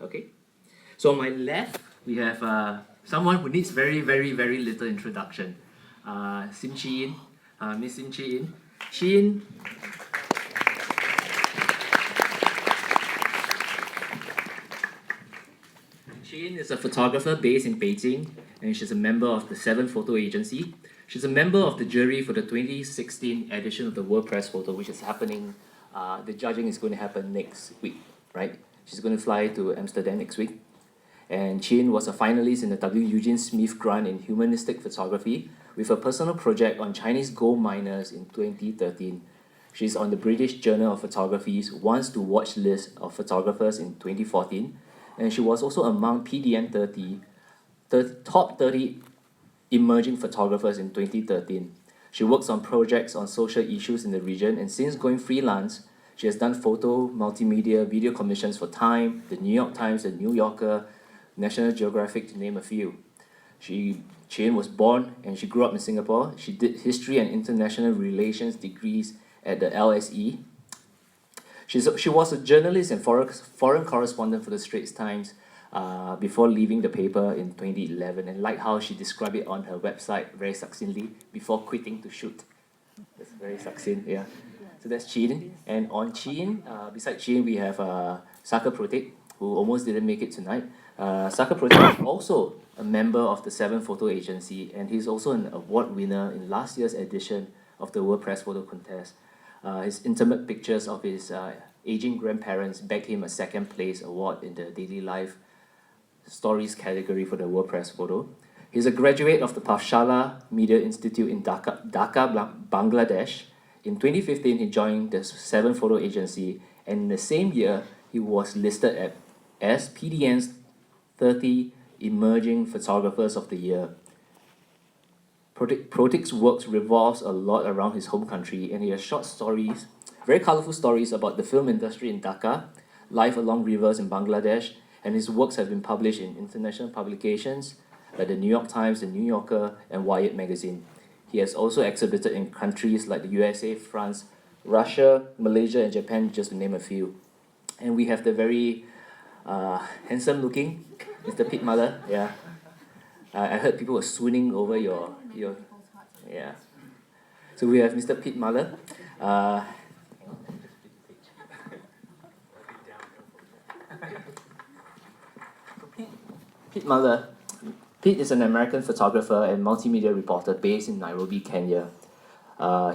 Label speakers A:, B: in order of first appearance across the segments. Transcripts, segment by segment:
A: Okay? So on my left, we have someone who needs very, very, very little introduction. Sim Chi In, Miss Sim Chi In. Chi In. Chi is a photographer based in Beijing, and she's a member of the Seven Photo Agency. She's a member of the jury for the 2016 edition of the World Press Photo, which is happening. The judging is going to happen next week, right? She's going to fly to Amsterdam next week. And Chin was a finalist in the W. Eugene Smith Grant in Humanistic Photography with a personal project on Chinese gold miners in 2013. She's on the British Journal of Photography's Once to Watch list of photographers in 2014, and she was also among PDN 30 top 30 emerging photographers in 2013. She works on projects on social issues in the region, and since going freelance, she has done photo, multimedia, video commissions for Time, the New York Times, the New Yorker, National Geographic, to name a few. Chin was born and she grew up in Singapore. She did history and international relations degrees at the LSE. She was a journalist and foreign correspondent for the Straits Times before leaving the paper in 2011, and like how she described it on her website very succinctly, before quitting to shoot. That's very succinct, yeah. So that's Chin. And on Chin, beside Chin, we have Saka Protek, who almost didn't make it tonight. Saka Protek is also a member of the Seven Photo Agency, and he's also an award winner in last year's edition of the World Press Photo Contest. His intimate pictures of his aging grandparents bagged him a second place award in the Daily Life Stories category for the World Press Photo. He's a graduate of the Pathshala Media Institute in Dhaka, Bangladesh. In 2015, he joined the Seven Photo Agency, and in the same year, he was listed as PDN's 30 Emerging Photographers of the Year. Protek's works revolves a lot around his home country, and he has short stories, very colorful stories about the film industry in Dhaka, life along rivers in Bangladesh, and his works have been published in international publications like the New York Times, the New Yorker, and Wired magazine. He has also exhibited in countries like the USA, France, Russia, Malaysia, and Japan, just to name a few. And we have the very handsome-looking Mr. Pete Muller. Yeah, I heard people were swooning over your yeah. So we have Mr. Pete Muller. Pete Muller. Pete is an American photographer and multimedia reporter based in Nairobi, Kenya.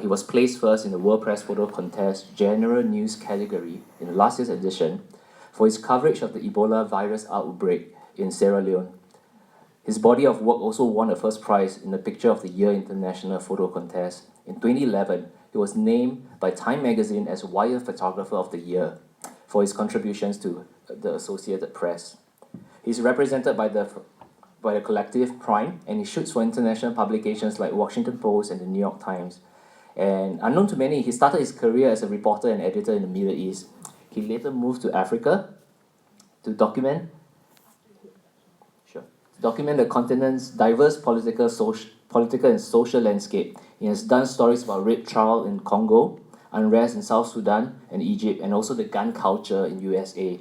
A: He was placed first in the World Press Photo Contest General News category in last year's edition for his coverage of the Ebola virus outbreak in Sierra Leone. His body of work also won a first prize in the Picture of the Year International Photo Contest. In 2011, he was named by Time magazine as Wired Photographer of the Year for his contributions to the Associated Press. He's represented by the collective Prime, and he shoots for international publications like Washington Post and the New York Times. And unknown to many, he started his career as a reporter and editor in the Middle East. He later moved to Africa to document the continent's diverse political and social landscape. He has done stories about rape trial in Congo, unrest in South Sudan and Egypt, and also the gun culture in USA.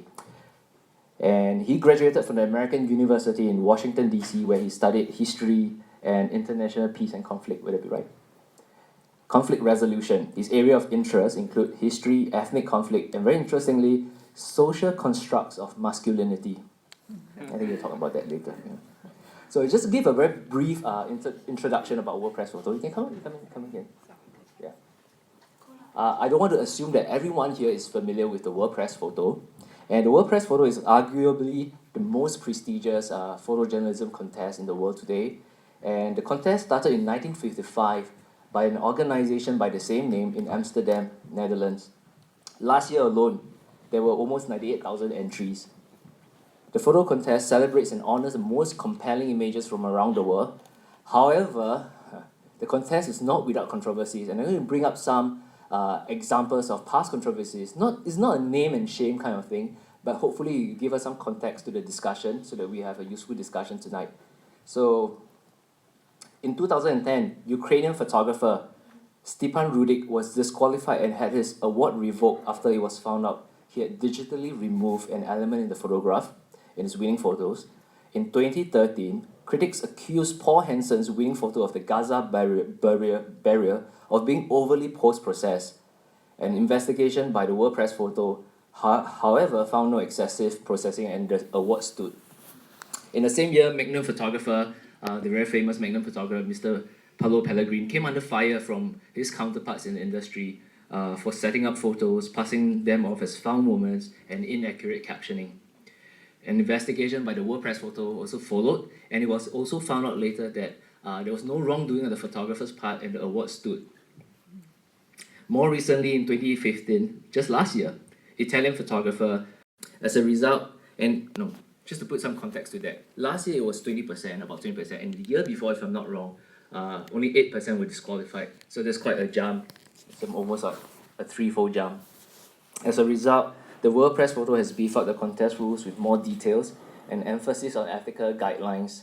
A: And he graduated from the American University in Washington, D.C., where he studied history and international peace and conflict. Would that be right? Conflict resolution. His area of interest include history, ethnic conflict, and very interestingly, social constructs of masculinity. I think we'll talk about that later. Yeah. So just to give a very brief introduction about World Press Photo. You can come in here. Yeah. I don't want to assume that everyone here is familiar with the World Press Photo. And the World Press Photo is arguably the most prestigious photojournalism contest in the world today. And the contest started in 1955 by an organization by the same name in Amsterdam, Netherlands. Last year alone, there were almost 98,000 entries. The photo contest celebrates and honors the most compelling images from around the world. However, the contest is not without controversies, and I'm going to bring up some examples of past controversies. It's not a name and shame kind of thing, but hopefully you give us some context to the discussion so that we have a useful discussion tonight. So, in 2010, Ukrainian photographer Stepan Rudik was disqualified and had his award revoked after it was found out he had digitally removed an element in the photograph. in his winning photos. In 2013, critics accused Paul Hanson's winning photo of the Gaza barrier of being overly post-processed. An investigation by the World Press Photo, however, found no excessive processing and the award stood. In the same year, Magnum photographer, the very famous Magnum photographer, Mr. Paolo Pellegrini, came under fire from his counterparts in the industry for setting up photos, passing them off as found moments, and inaccurate captioning. An investigation by the World Press Photo also followed, and it was also found out later that there was no wrongdoing on the photographer's part and the award stood. More recently, in 2015, just last year, Italian photographer, as a result, and no, just to put some context to that, last year it was 20%, about 20%, and the year before, if I'm not wrong, only 8% were disqualified. So there's quite a jump, almost like a threefold jump. As a result, the World Press Photo has beefed up the contest rules with more details and emphasis on ethical guidelines.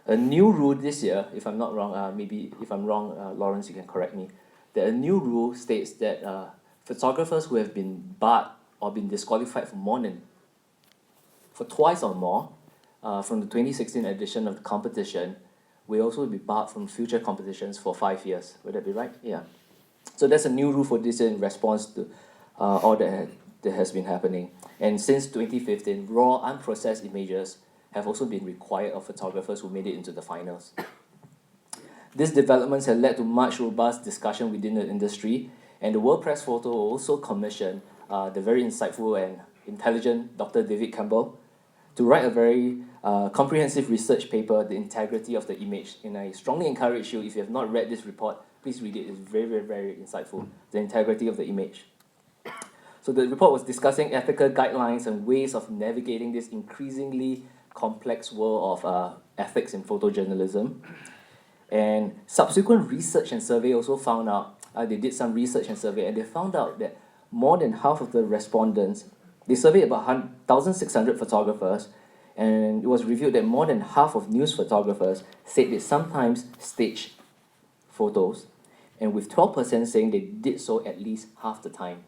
A: A new rule this year, if I'm not wrong, maybe if I'm wrong, Lawrence, you can correct me, that a new rule states that photographers who have been barred or been disqualified for twice or more from the 2016 edition of the competition will also be barred from future competitions for 5 years. Would that be right? Yeah. So that's a new rule for this year in response to all that has been happening. And since 2015, raw, unprocessed images have also been required of photographers who made it into the finals. These developments have led to much robust discussion within the industry, and the World Press Photo also commissioned the very insightful and intelligent Dr. David Campbell to write a very comprehensive research paper, The Integrity of the Image. And I strongly encourage you, if you have not read this report, please read it. It's very, very, very insightful. The Integrity of the Image. So the report was discussing ethical guidelines and ways of navigating this increasingly complex world of ethics in photojournalism. And subsequent research and survey also found out, they did some research and survey, and they found out that more than half of the respondents, they surveyed about 1,600 photographers, and it was revealed that more than half of news photographers said they sometimes stage photos, and with 12% saying they did so at least half the time.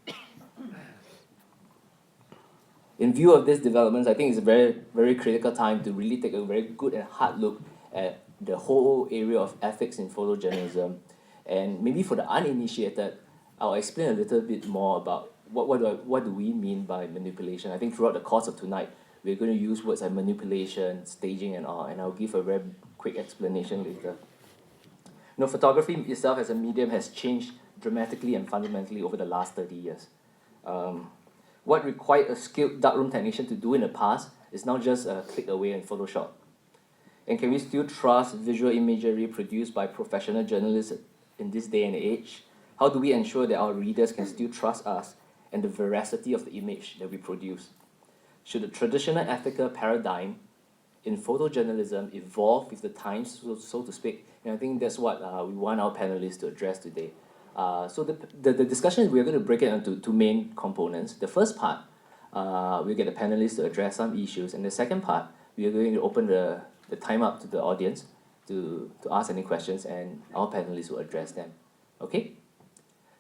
A: In view of these developments, I think it's a very, very critical time to really take a very good and hard look at the whole area of ethics in photojournalism. And maybe for the uninitiated, I'll explain a little bit more about what do we mean by manipulation. I think throughout the course of tonight, we're going to use words like manipulation, staging, and all, and I'll give a very quick explanation later. You know, photography itself as a medium has changed dramatically and fundamentally over the last 30 years. What required a skilled darkroom technician to do in the past is now just a click away in Photoshop. And can we still trust visual imagery produced by professional journalists in this day and age? How do we ensure that our readers can still trust us and the veracity of the image that we produce? Should the traditional ethical paradigm in photojournalism evolve with the times, so to speak? And I think that's what we want our panelists to address today. So the discussion, we're going to break it into two main components. The first part, we'll get the panelists to address some issues. And the second part, we are going to open the time up to the audience to ask any questions, and our panelists will address them. Okay?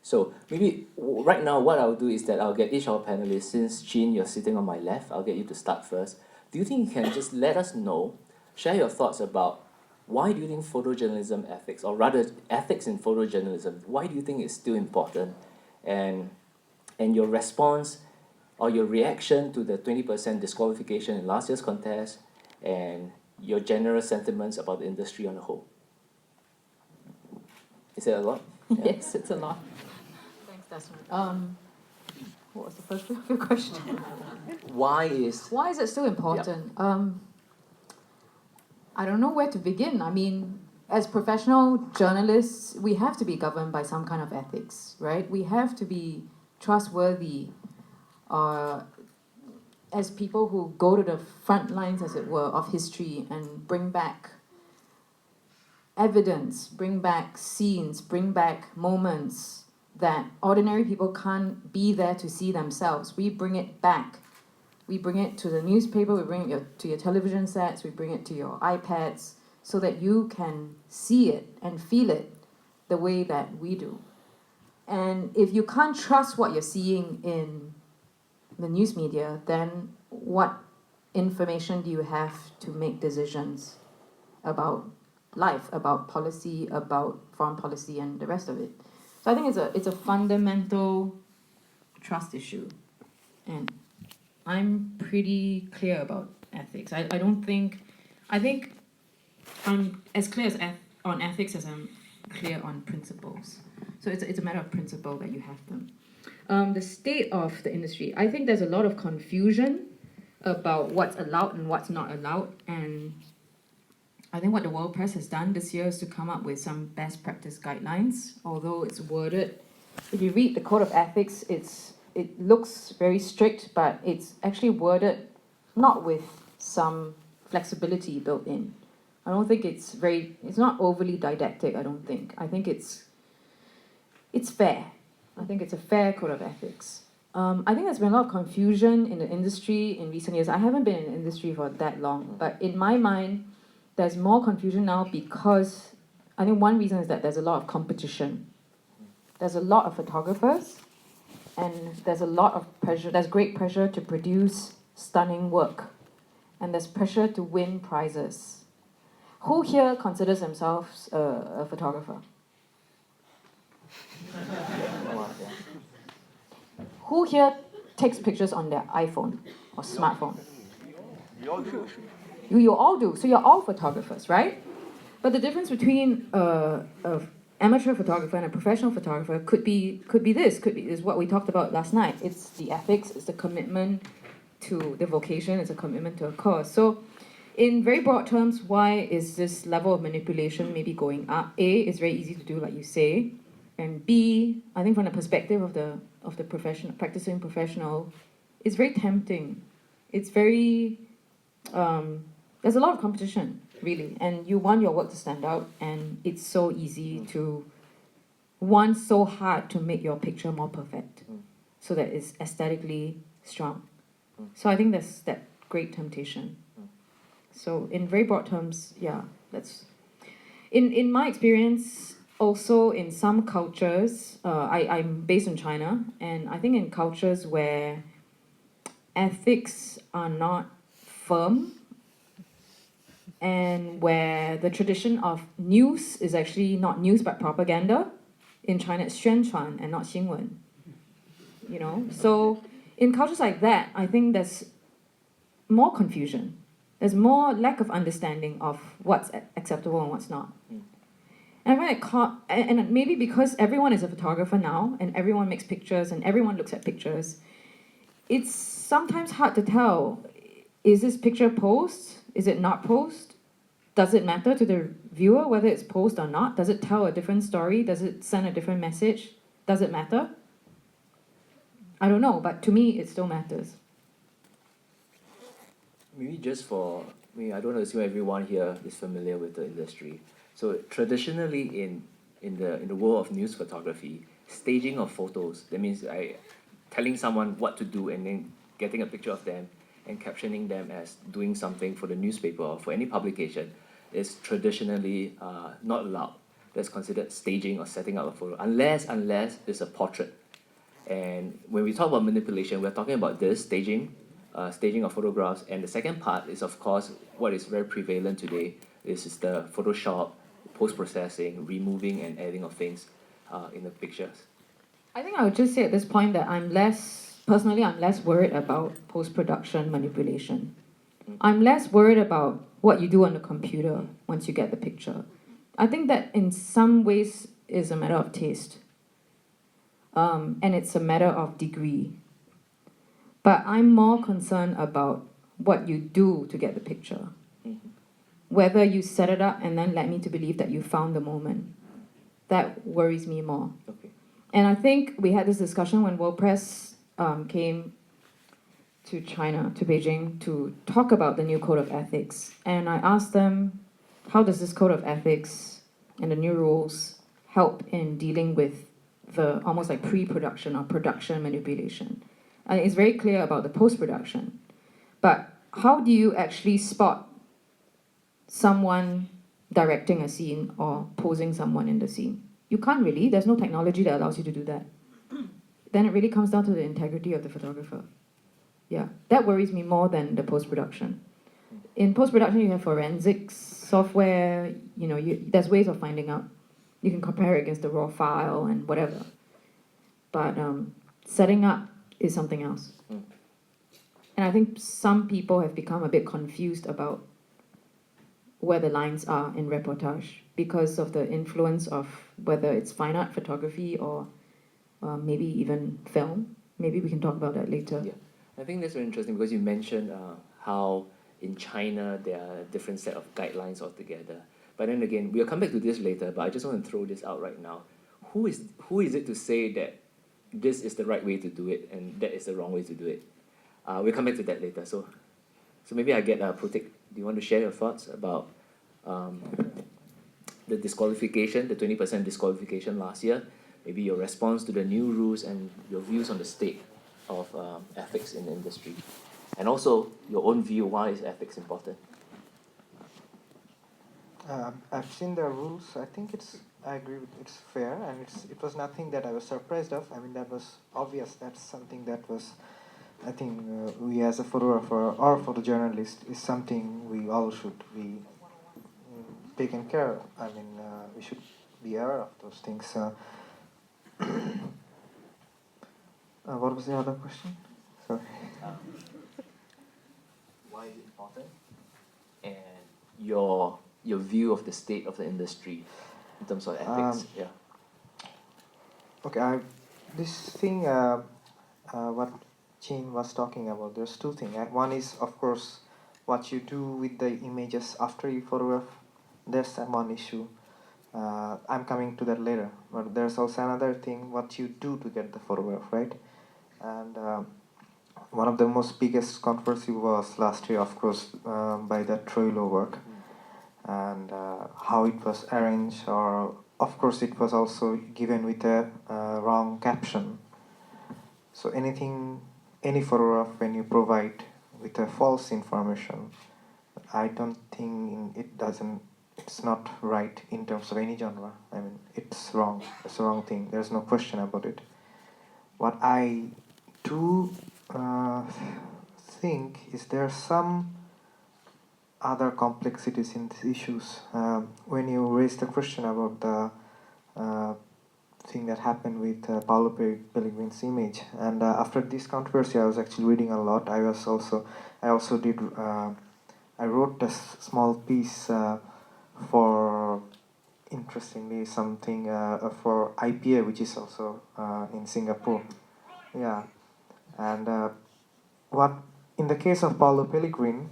A: So maybe right now what I'll do is that I'll get each of our panelists, since Chin, you're sitting on my left, I'll get you to start first. Do you think you can just let us know, share your thoughts about why do you think photojournalism ethics, or rather ethics in photojournalism, why do you think it's still important? And your response or your reaction to the 20% disqualification in last year's contest, and your general sentiments about the industry on the whole. Is that a lot?
B: Yeah. Yes, it's a lot. Thanks, Desmond. What was the first part of your question?
A: Why is
B: it still important? Yep. I don't know where to begin. I mean, as professional journalists, we have to be governed by some kind of ethics, right? We have to be trustworthy as people who go to the front lines, as it were, of history and bring back evidence, bring back scenes, bring back moments that ordinary people can't be there to see themselves. We bring it back. We bring it to the newspaper, we bring it to your television sets, we bring it to your iPads, so that you can see it and feel it the way that we do. And if you can't trust what you're seeing in the news media, then what information do you have to make decisions about life, about policy, about foreign policy, and the rest of it? So I think it's a fundamental trust issue, and I'm pretty clear about ethics. I don't think, I think I'm as clear on ethics as I'm clear on principles. So it's a matter of principle that you have them. The state of the industry, I think there's a lot of confusion about what's allowed and what's not allowed, and I think what the World Press has done this year is to come up with some best practice guidelines, although it's worded, if you read the Code of Ethics, it looks very strict, but it's actually worded not with some flexibility built in. I don't think it's not overly didactic, I don't think. I think it's fair. I think it's a fair code of ethics. I think there's been a lot of confusion in the industry in recent years. I haven't been in the industry for that long, but in my mind, there's more confusion now because I think one reason is that there's a lot of competition. There's a lot of photographers, and there's a lot of pressure. There's great pressure to produce stunning work, and there's pressure to win prizes. Who here considers themselves a photographer? Who here takes pictures on their iPhone or smartphone? You all do. So you're all photographers, right? But the difference between an amateur photographer and a professional photographer could be is what we talked about last night. It's the ethics, it's the commitment to the vocation, it's a commitment to a cause. So in very broad terms, why is this level of manipulation maybe going up? A, it's very easy to do, like you say. And B, I think from the perspective of the practicing professional, it's very tempting. It's very, there's a lot of competition, really. And you want your work to stand out, and it's so easy to want so hard to make your picture more perfect so that it's aesthetically strong. So I think there's that great temptation. So in very broad terms, yeah, that's... In my experience, also in some cultures, I'm based in China, and I think in cultures where ethics are not firm, and where the tradition of news is actually not news but propaganda, in China it's 宣传 and not 新闻. You know, so in cultures like that, I think there's more confusion. There's more lack of understanding of what's acceptable and what's not. And I find and maybe because everyone is a photographer now, and everyone makes pictures, and everyone looks at pictures, it's sometimes hard to tell, is this picture posed? Is it not posed? Does it matter to the viewer whether it's posed or not? Does it tell a different story? Does it send a different message? Does it matter? I don't know, but to me, it still matters.
A: Maybe just for me, I don't assume everyone here is familiar with the industry. So traditionally in the world of news photography, staging of photos, that means telling someone what to do and then getting a picture of them and captioning them as doing something for the newspaper or for any publication is traditionally not allowed. That's considered staging or setting up a photo, unless it's a portrait. And when we talk about manipulation, we're talking about this staging of photographs. And the second part is, of course, what is very prevalent today is the Photoshop, post-processing, removing and adding of things in the pictures.
B: I think I would just say at this point that I'm less worried about post-production manipulation. I'm less worried about what you do on the computer once you get the picture. I think that in some ways is a matter of taste. And it's a matter of degree. But I'm more concerned about what you do to get the picture. Whether you set it up and then led me to believe that you found the moment. That worries me more.
A: Okay.
B: And I think we had this discussion when World Press came to China, to Beijing, to talk about the new Code of Ethics. And I asked them, how does this Code of Ethics and the new rules help in dealing with the almost like pre-production or production manipulation? And it's very clear about the post-production. But how do you actually spot someone directing a scene or posing someone in the scene? You can't really. There's no technology that allows you to do that. Then it really comes down to the integrity of the photographer. Yeah, that worries me more than the post-production. In post-production, you have forensics software, there's ways of finding out. You can compare it against the raw file and whatever. But setting up is something else.
A: Mm.
B: And I think some people have become a bit confused about where the lines are in reportage because of the influence of whether it's fine art photography or maybe even film. Maybe we can talk about that later.
A: Yeah, I think that's very interesting because you mentioned how in China there are a different set of guidelines altogether. But then again, we'll come back to this later, but I just want to throw this out right now. Who is it to say that this is the right way to do it and that is the wrong way to do it? We'll come back to that later. So maybe I get Pratik. Do you want to share your thoughts about the disqualification, the 20% disqualification last year? Maybe your response to the new rules and your views on the state of ethics in the industry, and also your own view why is ethics important.
C: I've seen the rules. I think I agree with it's fair, and it was nothing that I was surprised of. I mean, that was obvious. That's something that was, I think, we as a photographer or photojournalist is something we all should be taken care of. I mean, we should be aware of those things. What was the other question? Sorry.
A: Why is it important? And your view of the state of the industry in terms of ethics. Yeah.
C: Okay, this thing, what Chin was talking about, there's two things. One is, of course, what you do with the images after you photograph. There's one issue. I'm coming to that later. But there's also another thing, what you do to get the photograph, right? And one of the most biggest controversy was last year, of course, by the Troilo work. And how it was arranged, or of course it was also given with a wrong caption. So any photograph when you provide with a false information, I don't think it's not right in terms of any genre. I mean, it's wrong. It's a wrong thing. There's no question about it. What I do think is there are some other complexities in these issues. When you raised the question about the thing that happened with Paulo Pellegrin's image, and after this controversy, I was actually reading a lot. I wrote a small piece for, interestingly, something for IPA, which is also in Singapore. Yeah, and what in the case of Paulo Pellegrin.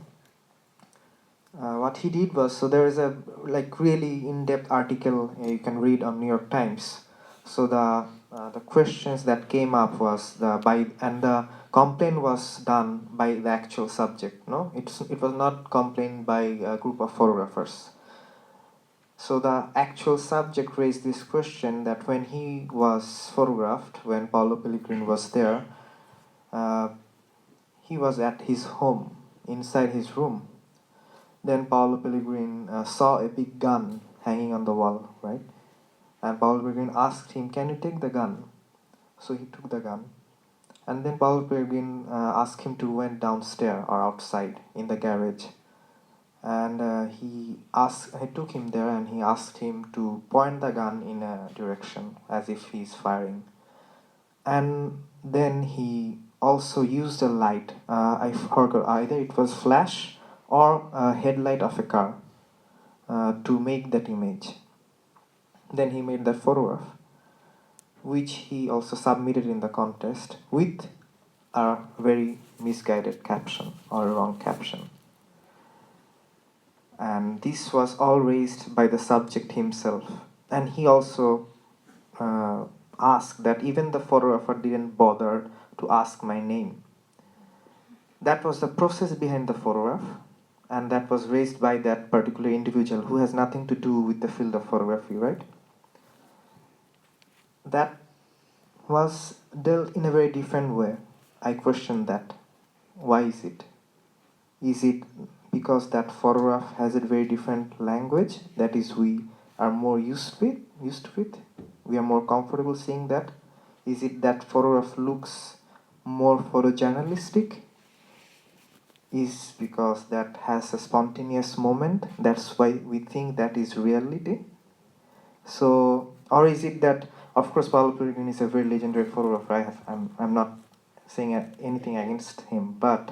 C: What he did was, so there is a really in-depth article you can read on New York Times. So the questions that came up was the complaint was done by the actual subject. No, it was not complained by a group of photographers. So the actual subject raised this question that when he was photographed, when Paulo Pellegrin was there, he was at his home, inside his room. Then Paulo Pellegrin saw a big gun hanging on the wall, right? And Paulo Pellegrin asked him, "Can you take the gun?" So he took the gun. And then Paulo Pellegrin asked him to went downstairs or outside in the garage. And he took him there and he asked him to point the gun in a direction as if he's firing. And then he also used a light. I forgot, either it was flash or a headlight of a car to make that image. Then he made that photograph, which he also submitted in the contest with a very misguided caption or a wrong caption. And this was all raised by the subject himself. And he also asked that even the photographer didn't bother to ask my name. That was the process behind the photograph. And that was raised by that particular individual who has nothing to do with the field of photography, right? That was dealt in a very different way. I question that. Why is it? Is it because that photograph has a very different language, that is we are more used to it? We are more comfortable seeing that? Is it that photograph looks more photojournalistic? is because that has a spontaneous moment. That's why we think that is reality. So, or is it that, of course, Paolo Peregrine is a very legendary photographer. I'm not saying anything against him, but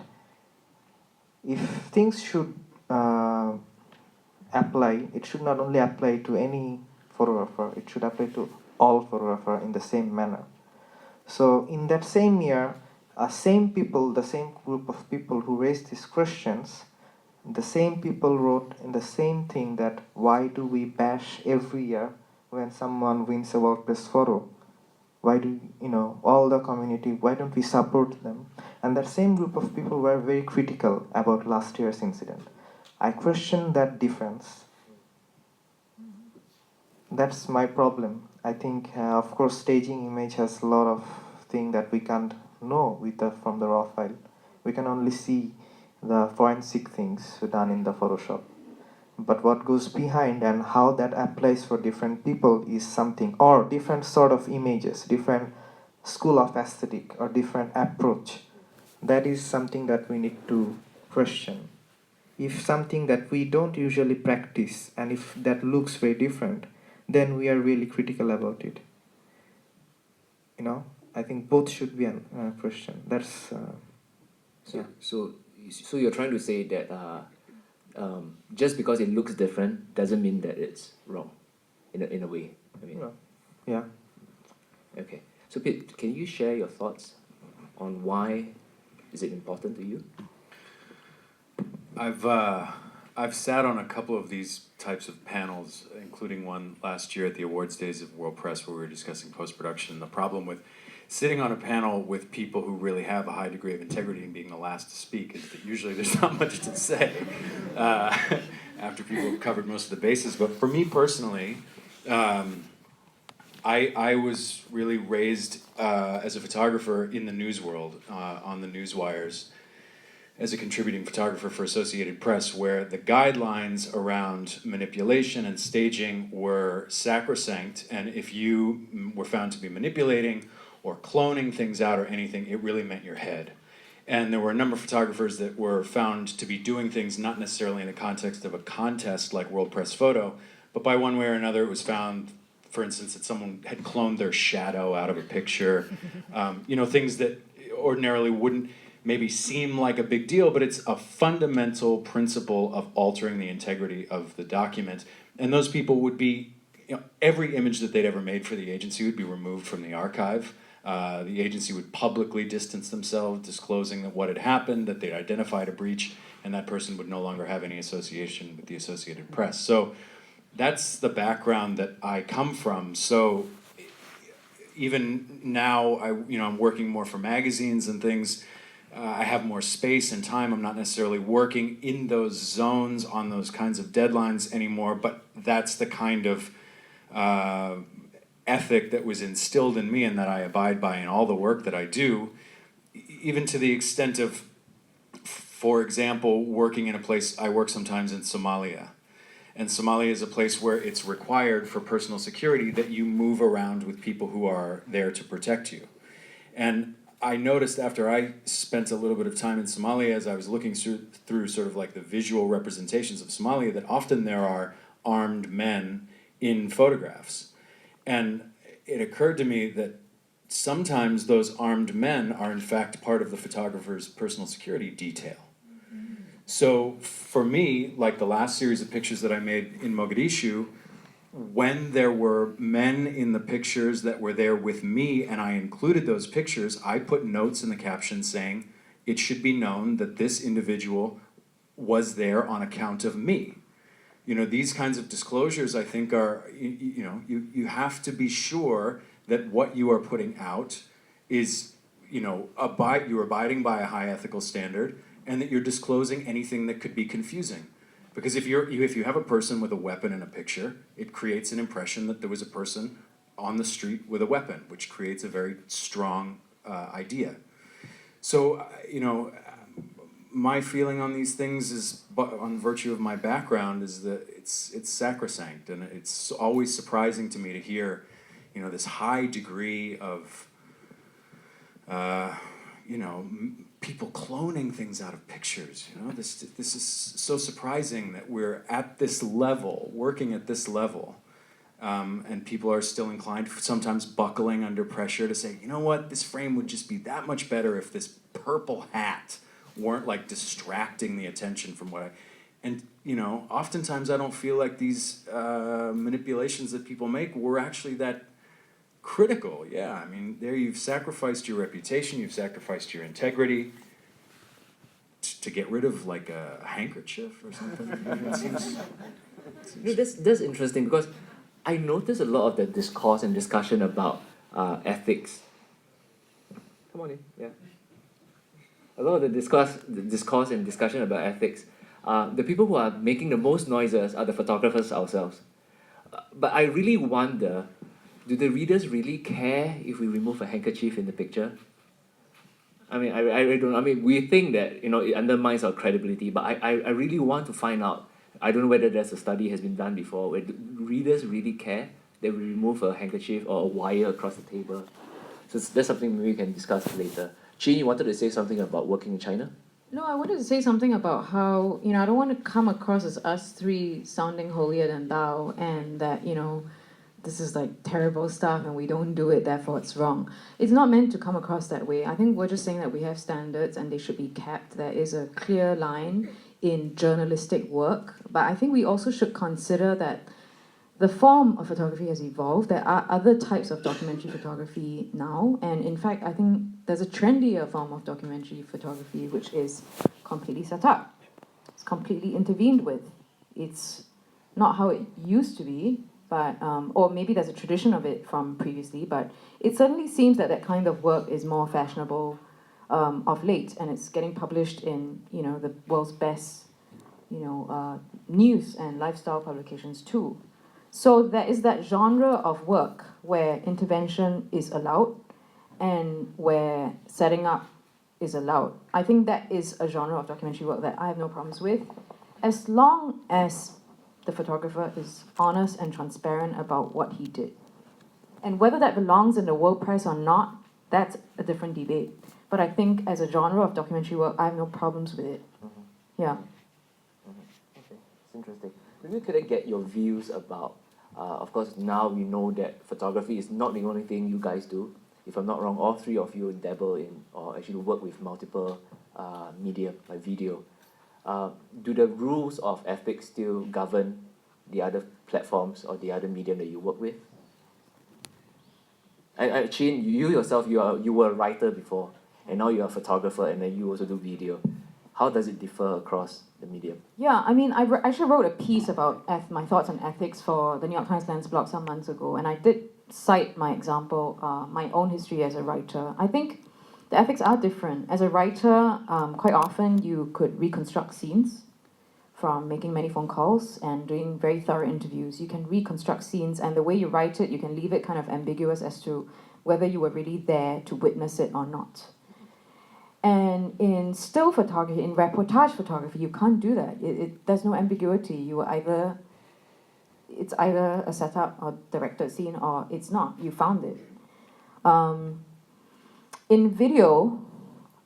C: if things should apply, it should not only apply to any photographer, it should apply to all photographer in the same manner. So in that same year, same people, the same group of people who raised these questions, the same people wrote in the same thing that why do we bash every year when someone wins a World Press photo? Why do, all the community, why don't we support them? And that same group of people were very critical about last year's incident. I question that difference. That's my problem. I think, of course, staging image has a lot of things that we can't know from the raw file. We can only see the forensic things done in the Photoshop. But what goes behind and how that applies for different people is something, or different sort of images, different school of aesthetic, or different approach. That is something that we need to question. If something that we don't usually practice, and if that looks very different, then we are really critical about it. I think both should be a question. That's
A: So you're trying to say that just because it looks different doesn't mean that it's wrong, in a way. I mean,
C: yeah.
A: okay. So Pete, can you share your thoughts on why is it important to you?
D: I've sat on a couple of these types of panels, including one last year at the awards days of World Press where we were discussing post-production. The problem with sitting on a panel with people who really have a high degree of integrity and being the last to speak is that usually there's not much to say after people have covered most of the bases. But for me personally, I was really raised as a photographer in the news world, on the news wires, as a contributing photographer for Associated Press, where the guidelines around manipulation and staging were sacrosanct, and if you were found to be manipulating or cloning things out or anything, it really meant your head. And there were a number of photographers that were found to be doing things not necessarily in the context of a contest like World Press Photo, but by one way or another it was found, for instance, that someone had cloned their shadow out of a picture, things that ordinarily wouldn't maybe seem like a big deal, but it's a fundamental principle of altering the integrity of the document. And those people would be, every image that they'd ever made for the agency would be removed from the archive. The agency would publicly distance themselves, disclosing that what had happened, that they'd identified a breach, and that person would no longer have any association with the Associated Press. So that's the background that I come from. So even now, I'm working more for magazines and things. I have more space and time. I'm not necessarily working in those zones on those kinds of deadlines anymore, but that's the kind of ethic that was instilled in me and that I abide by in all the work that I do, even to the extent of, for example, working in a place, I work sometimes in Somalia. And Somalia is a place where it's required for personal security that you move around with people who are there to protect you. And I noticed after I spent a little bit of time in Somalia, as I was looking through sort of like the visual representations of Somalia, that often there are armed men in photographs. And it occurred to me that sometimes those armed men are in fact part of the photographer's personal security detail. So for me, like the last series of pictures that I made in Mogadishu, when there were men in the pictures that were there with me and I included those pictures, I put notes in the caption saying, it should be known that this individual was there on account of me. These kinds of disclosures I think are, you have to be sure that what you are putting out is, you're abiding by a high ethical standard and that you're disclosing anything that could be confusing. Because if you have a person with a weapon in a picture, it creates an impression that there was a person on the street with a weapon, which creates a very strong idea. So, my feeling on these things is, on virtue of my background, is that it's sacrosanct, and it's always surprising to me to hear, this high degree of, people cloning things out of pictures. You know, this is so surprising that we're at this level, working at this level, and people are still inclined, sometimes buckling under pressure, to say, you know what, this frame would just be that much better if this purple hat weren't like distracting the attention from what I. And you know, oftentimes I don't feel like these manipulations that people make were actually that critical. Yeah, I mean, there you've sacrificed your reputation, you've sacrificed your integrity to get rid of like a handkerchief or something. It seems
A: That's interesting because I notice a lot of the discourse and discussion about ethics. Come on in, yeah. A lot of the discourse and discussion about ethics, the people who are making the most noises are the photographers ourselves. But I really wonder, do the readers really care if we remove a handkerchief in the picture? I mean, I don't. I mean, we think that, you know, it undermines our credibility, but I really want to find out. I don't know whether there's a study has been done before where readers really care that we remove a handkerchief or a wire across the table. So that's something we can discuss later. Chin, you wanted to say something about working in China?
B: No, I wanted to say something about how, you know, I don't want to come across as us three sounding holier than thou and that, you know, this is like terrible stuff and we don't do it, therefore it's wrong. It's not meant to come across that way. I think we're just saying that we have standards and they should be kept. There is a clear line in journalistic work, but I think we also should consider that the form of photography has evolved. There are other types of documentary photography now, and in fact, I think there's a trendier form of documentary photography which is completely set up. It's completely intervened with. It's not how it used to be, but or maybe there's a tradition of it from previously, but it certainly seems that that kind of work is more fashionable of late, and it's getting published in, you know, the world's best, you know, news and lifestyle publications too. So there is that genre of work where intervention is allowed and where setting up is allowed. I think that is a genre of documentary work that I have no problems with, as long as the photographer is honest and transparent about what he did. And whether that belongs in the world press or not, that's a different debate. But I think as a genre of documentary work, I have no problems with it. Yeah.
A: Okay, it's interesting. Maybe could I get your views about, of course, now we know that photography is not the only thing you guys do. If I'm not wrong, all three of you dabble in or actually work with multiple media, like video. Do the rules of ethics still govern the other platforms or the other medium that you work with? Chin, you yourself, you were a writer before, and now you're a photographer, and then you also do video. How does it differ across the medium?
B: Yeah, I mean, I actually wrote a piece about my thoughts on ethics for the New York Times Lens blog some months ago, and I did cite my example, my own history as a writer. I think the ethics are different. As a writer, quite often you could reconstruct scenes from making many phone calls and doing very thorough interviews. You can reconstruct scenes, and the way you write it, you can leave it kind of ambiguous as to whether you were really there to witness it or not. And in still photography, in reportage photography, you can't do that. There's no ambiguity. It's either a setup or directed scene or it's not. You found it. In video,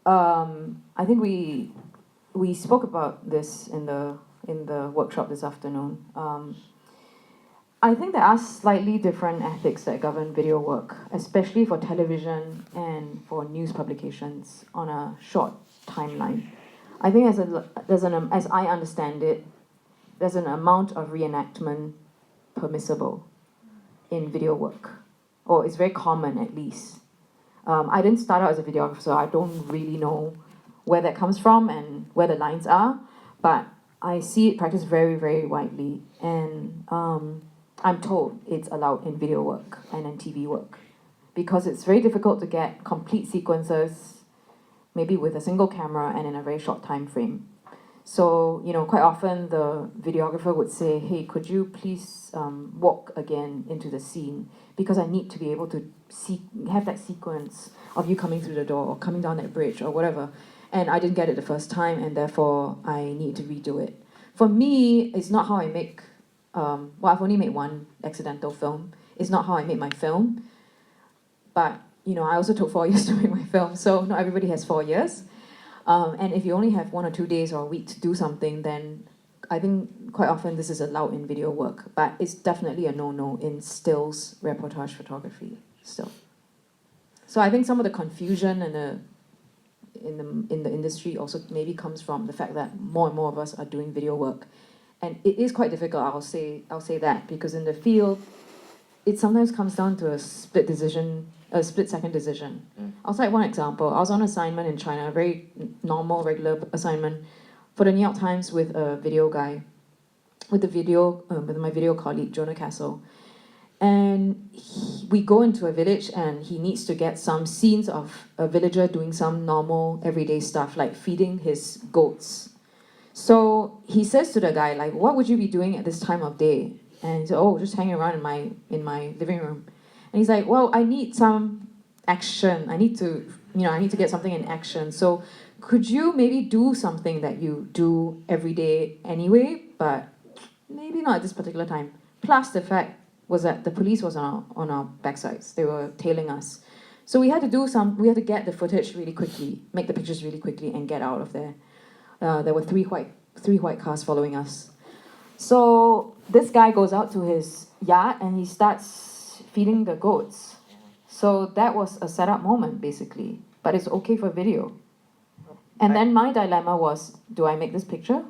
B: I think we spoke about this in the workshop this afternoon. I think there are slightly different ethics that govern video work, especially for television and for news publications on a short timeline. I think as I understand it, there's an amount of reenactment permissible in video work, or it's very common at least. I didn't start out as a videographer, so I don't really know where that comes from and where the lines are, but I see it practiced very, very widely, and I'm told it's allowed in video work and in TV work because it's very difficult to get complete sequences, maybe with a single camera and in a very short time frame. So, you know, quite often the videographer would say, hey, could you please walk again into the scene because I need to be able to have that sequence of you coming through the door or coming down that bridge or whatever. And I didn't get it the first time, and therefore I need to redo it. For me, it's not how I make I've only made one accidental film. It's not how I made my film. But, you know, I also took 4 years to make my film, so not everybody has 4 years. And if you only have 1 or 2 days or a week to do something, then I think quite often this is allowed in video work, but it's definitely a no-no in stills reportage photography still. So I think some of the confusion in the industry also maybe comes from the fact that more and more of us are doing video work, and it is quite difficult. I'll say that, because in the field, it sometimes comes down to a split-second decision. I'll cite one example. I was on assignment in China, a very normal, regular assignment for the New York Times with a video guy, with my video colleague Jonah Castle, and we go into a village and he needs to get some scenes of a villager doing some normal everyday stuff like feeding his goats. So he says to the guy, like, what would you be doing at this time of day? And he said, oh, just hanging around in my living room. And he's like, well, I need some action. I need to get something in action. So could you maybe do something that you do every day anyway, but maybe not at this particular time? Plus the fact was that the police was on our backsides. They were tailing us. So we had to get the footage really quickly, make the pictures really quickly and get out of there. There were three white cars following us. So this guy goes out to his yard and he starts feeding the goats. So that was a setup moment basically, but it's okay for video. And then my dilemma was, do I make this picture?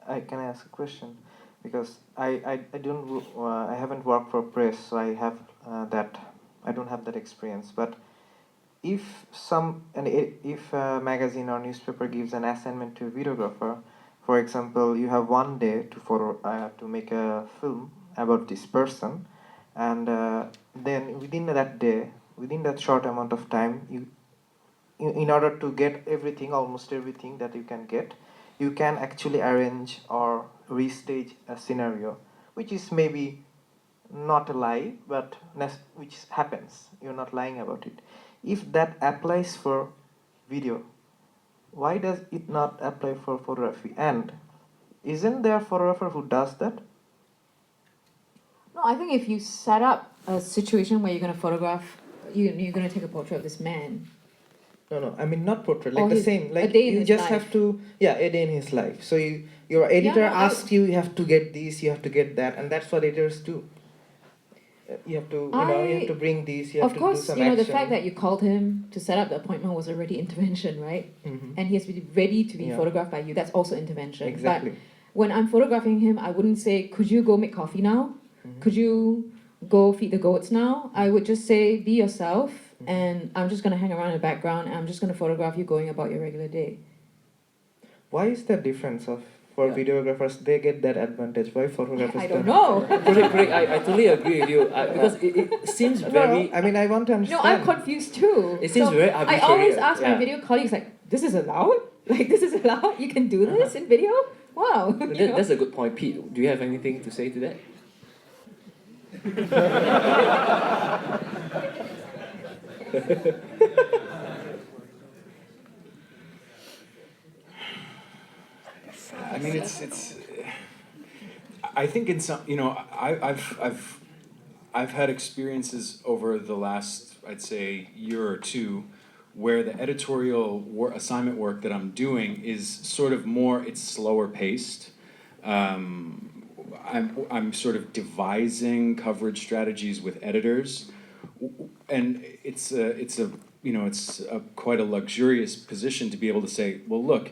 C: Can I ask a question? Because I haven't worked for press, so I don't have that experience. But if a magazine or newspaper gives an assignment to a videographer, for example, you have 1 day to make a film about this person, and then within that short amount of time, in order to get almost everything that you can get, you can actually arrange or restage a scenario, which is maybe not a lie, but which happens. You're not lying about it. If that applies for video, why does it not apply for photography? And isn't there a photographer who does that?
B: No, I think if you set up a situation where you're going to photograph, you're going to take a portrait of this man.
C: No, I mean not portrait,
B: Or
C: like the
B: his-
C: same.
B: a
C: Like
B: day in
C: you
B: his
C: just
B: life.
C: have to, a day in his life. So your editor
B: Yeah, no,
C: asks you have to get this, you have to get that, and that's what editors do. You have to, you have to bring this, you have
B: Of
C: to
B: course,
C: do some
B: the
C: action.
B: fact that you called him to set up the appointment was already intervention, right?
C: Mhm.
B: And he has to be ready to be
C: Yeah.
B: photographed by you. That's also intervention.
C: Exactly.
B: But when I'm photographing him, I wouldn't say, could you go make coffee now?
C: Mhm.
B: Could you go feed the goats now? I would just say, be yourself, and I'm just going to hang around in the background, and I'm just going to photograph you going about your regular day.
C: Why is there difference for
A: Yeah.
C: videographers? They get that advantage. Why photographers
B: I don't
C: don't?
B: know.
A: Correct. I totally agree with you because it seems very.
C: No, I mean I want to
B: No,
C: understand.
B: I'm confused too.
A: It seems very
B: I
A: arbitrary.
B: always ask my
A: Yeah.
B: video colleagues, like, this is allowed? Like, this is allowed? You can do this in video? Wow. you know?
A: That's a good point, Pete. Do you have anything to say to that?
D: I mean, it's. I think in some, I've had experiences over the last, I'd say, year or two, where the editorial assignment work that I'm doing is sort of more, it's slower paced. I'm sort of devising coverage strategies with editors, and it's quite a luxurious position to be able to say, well, look,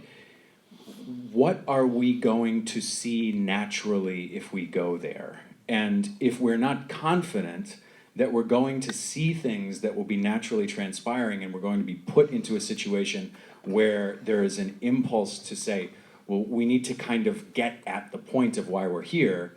D: what are we going to see naturally if we go there? And if we're not confident that we're going to see things that will be naturally transpiring and we're going to be put into a situation where there is an impulse to say, well, we need to kind of get at the point of why we're here,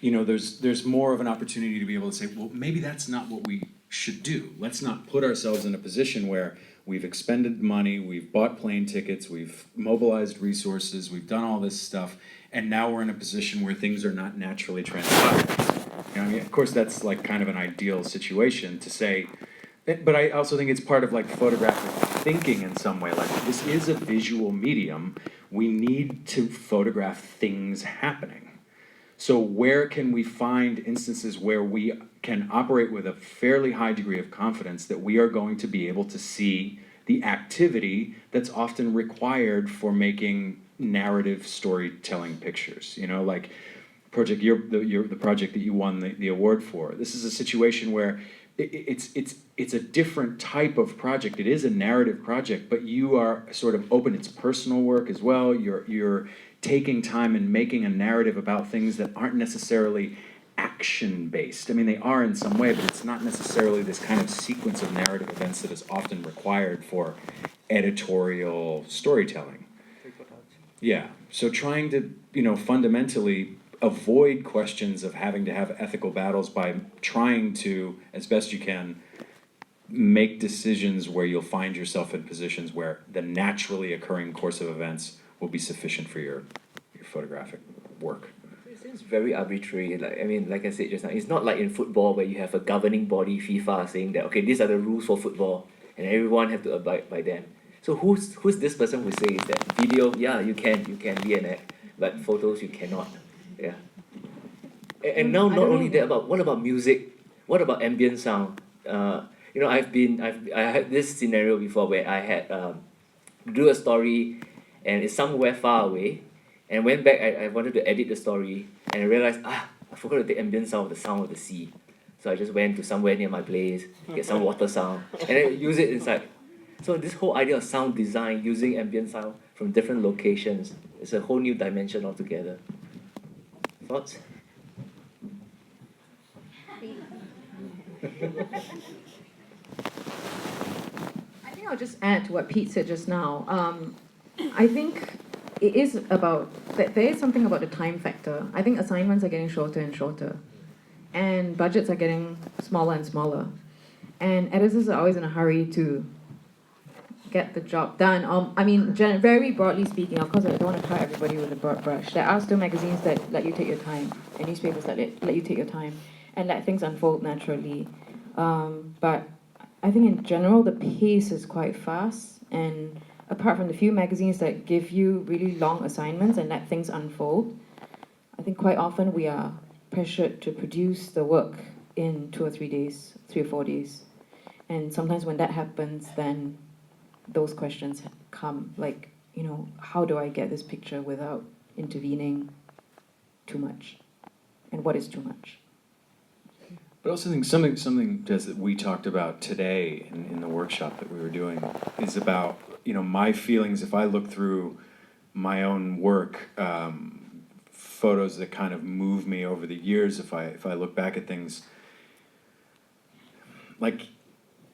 D: there's more of an opportunity to be able to say, well, maybe that's not what we should do. Let's not put ourselves in a position where we've expended money, we've bought plane tickets, we've mobilized resources, we've done all this stuff, and now we're in a position where things are not naturally transpiring. Of course, that's like kind of an ideal situation to say, but I also think it's part of like photographic thinking in some way. Like, this is a visual medium. We need to photograph things happening. So where can we find instances where we can operate with a fairly high degree of confidence that we are going to be able to see the activity that's often required for making narrative storytelling pictures. You know, like the project that you won the award for. This is a situation where it's a different type of project. It is a narrative project, but you are sort of open. It's personal work as well. You're taking time and making a narrative about things that aren't necessarily action based. I mean, they are in some way, but it's not necessarily this kind of sequence of narrative events that is often required for editorial storytelling. Yeah. So trying to, fundamentally avoid questions of having to have ethical battles by trying to, as best you can, make decisions where you'll find yourself in positions where the naturally occurring course of events will be sufficient for your photographic work.
A: It seems very arbitrary. Like I said just now, it's not like in football where you have a governing body, FIFA, saying that okay, these are the rules for football, and everyone have to abide by them. So who's this person who says that video? Yeah, you can reenact, but photos you cannot. Yeah. And now
B: I
A: not
B: don't
A: only
B: know.
A: that, but what about music? What about ambient sound? I had this scenario before where I had do a story, and it's somewhere far away, and went back. I wanted to edit the story, and I realized I forgot to take ambient sound of the sound of the sea. So I just went to somewhere near my place, get some water sound, and then use it inside. So this whole idea of sound design using ambient sound from different locations is a whole new dimension altogether. Thoughts?
B: I think I'll just add to what Pete said just now. I think it is about that there is something about the time factor. I think assignments are getting shorter and shorter, and budgets are getting smaller and smaller, and editors are always in a hurry to get the job done. Very broadly speaking, of course, I don't want to tar everybody with a broad brush. There are still magazines that let you take your time, and newspapers that let you take your time and let things unfold naturally. But I think in general, the pace is quite fast, and apart from the few magazines that give you really long assignments and let things unfold, I think quite often we are pressured to produce the work in 2 or 3 days, 3 or 4 days. And sometimes when that happens, then those questions come, like, how do I get this picture without intervening too much? And what is too much?
D: But I also think something Des, that we talked about today in the workshop that we were doing is about, my feelings if I look through my own work, photos that kind of move me over the years, if I look back at things, like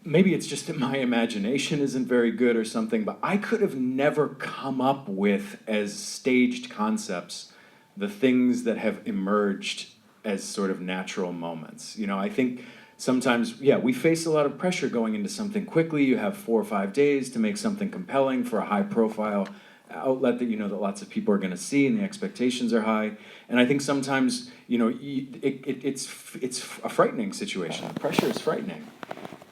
D: maybe it's just that my imagination isn't very good or something, but I could have never come up with, as staged concepts, the things that have emerged as sort of natural moments. I think sometimes, we face a lot of pressure going into something quickly. You have 4 or 5 days to make something compelling for a high profile outlet that that lots of people are going to see, and the expectations are high. And I think sometimes, it's a frightening situation. The pressure is frightening.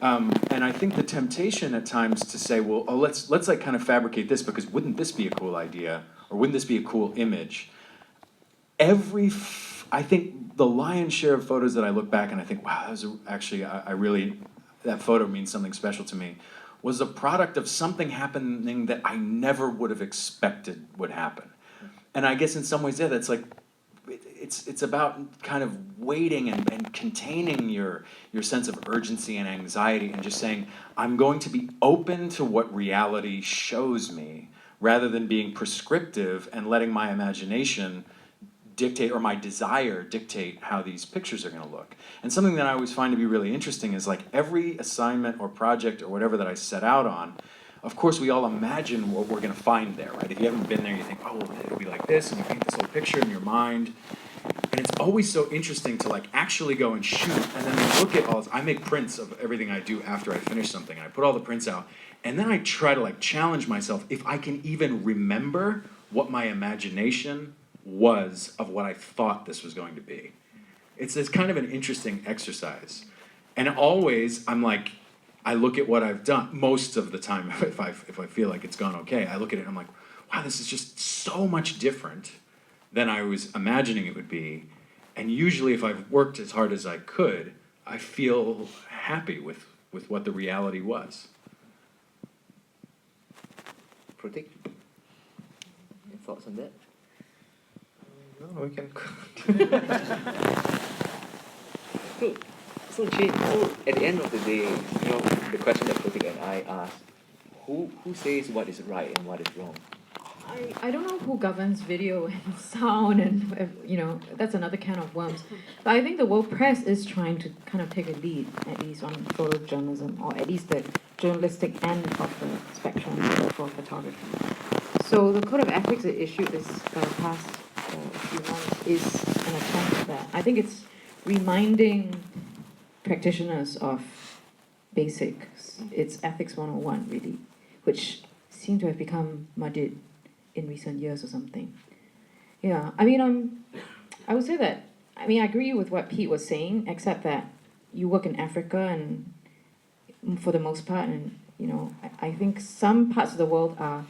D: And I think the temptation at times to say, well, let's like kind of fabricate this because wouldn't this be a cool idea, or wouldn't this be a cool image? I think the lion's share of photos that I look back and I think, wow, that was actually, I really, that photo means something special to me, was a product of something happening that I never would have expected would happen. And I guess in some ways, that's like, it's about kind of waiting and containing your sense of urgency and anxiety and just saying, I'm going to be open to what reality shows me rather than being prescriptive and letting my imagination dictate, or my desire dictate, how these pictures are going to look. And something that I always find to be really interesting is like every assignment or project or whatever that I set out on, of course we all imagine what we're going to find there, right? If you haven't been there, you think, oh, it'll be like this, and you paint this whole picture in your mind. And it's always so interesting to like actually go and shoot, and then I look at all this. I make prints of everything I do after I finish something, and I put all the prints out, and then I try to like challenge myself if I can even remember what my imagination was of what I thought this was going to be. It's kind of an interesting exercise. And always I'm like, I look at what I've done most of the time. If I feel like it's gone okay, I look at it and I'm like, wow, this is just so much different than I was imagining it would be. And usually if I've worked as hard as I could, I feel happy with what the reality was.
A: Pratik, your thoughts on that?
C: No, we can.
A: So Jane, so at the end of the day, the question that Pratik and I asked, who says what is right and what is wrong?
B: I don't know who governs video and sound and that's another can of worms. But I think the world press is trying to kind of take a lead, at least on photojournalism, or at least the journalistic end of the spectrum for photography. So the code of ethics it issued this past few months is an attempt at that. I think it's reminding practitioners of basics. It's ethics 101 really, which seem to have become muddied in recent years or something. Yeah, I mean, I would say that, I agree with what Pete was saying, except that you work in Africa and for the most part, and I think some parts of the world are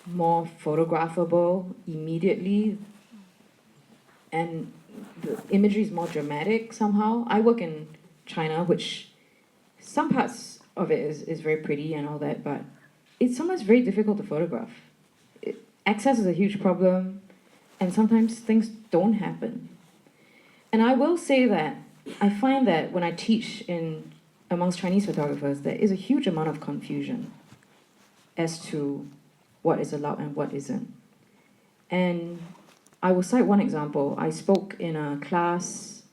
B: more photographable immediately, and the imagery is more dramatic somehow. I work in China, which some parts of it is very pretty and all that, but it's sometimes very difficult to photograph. Access is a huge problem, and sometimes things don't happen. And I will say that I find that when I teach amongst Chinese photographers, there is a huge amount of confusion as to what is allowed and what isn't. And I will cite one example. I spoke in a class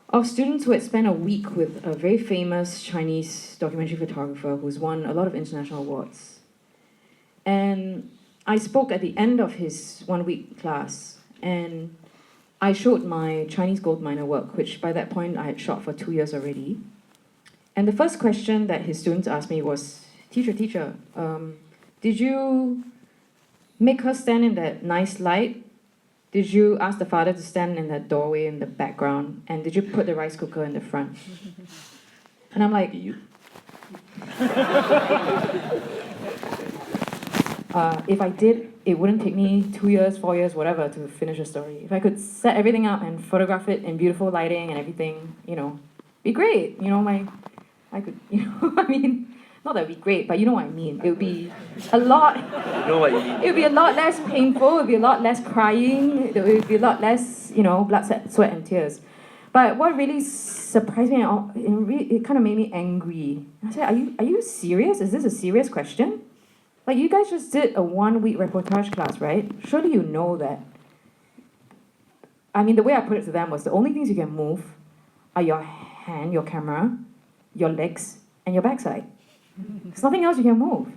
B: of students who had spent a week with a very famous Chinese documentary photographer who's won a lot of international awards. And I spoke at the end of his 1 week class, and I showed my Chinese gold miner work, which by that point I had shot for 2 years already. And the first question that his students asked me was, teacher, did you make her stand in that nice light? Did you ask the father to stand in that doorway in the background? And did you put the rice cooker in the front? And I'm like,
A: You?
B: if I did, it wouldn't take me 2 years, 4 years, whatever, to finish a story. If I could set everything up and photograph it in beautiful lighting and everything, be great. I could, not that it'd be great, but you know what I mean. It would be a lot.
A: You know what you mean?
B: It would be a lot less painful. It would be a lot less crying. It would be a lot less, blood, sweat, and tears. But what really surprised me, it kind of made me angry. I said, are you serious? Is this a serious question? Like, you guys just did a 1 week reportage class, right? Surely you know that. The way I put it to them was the only things you can move are your hand, your camera, your legs, and your backside. There's nothing else you can move.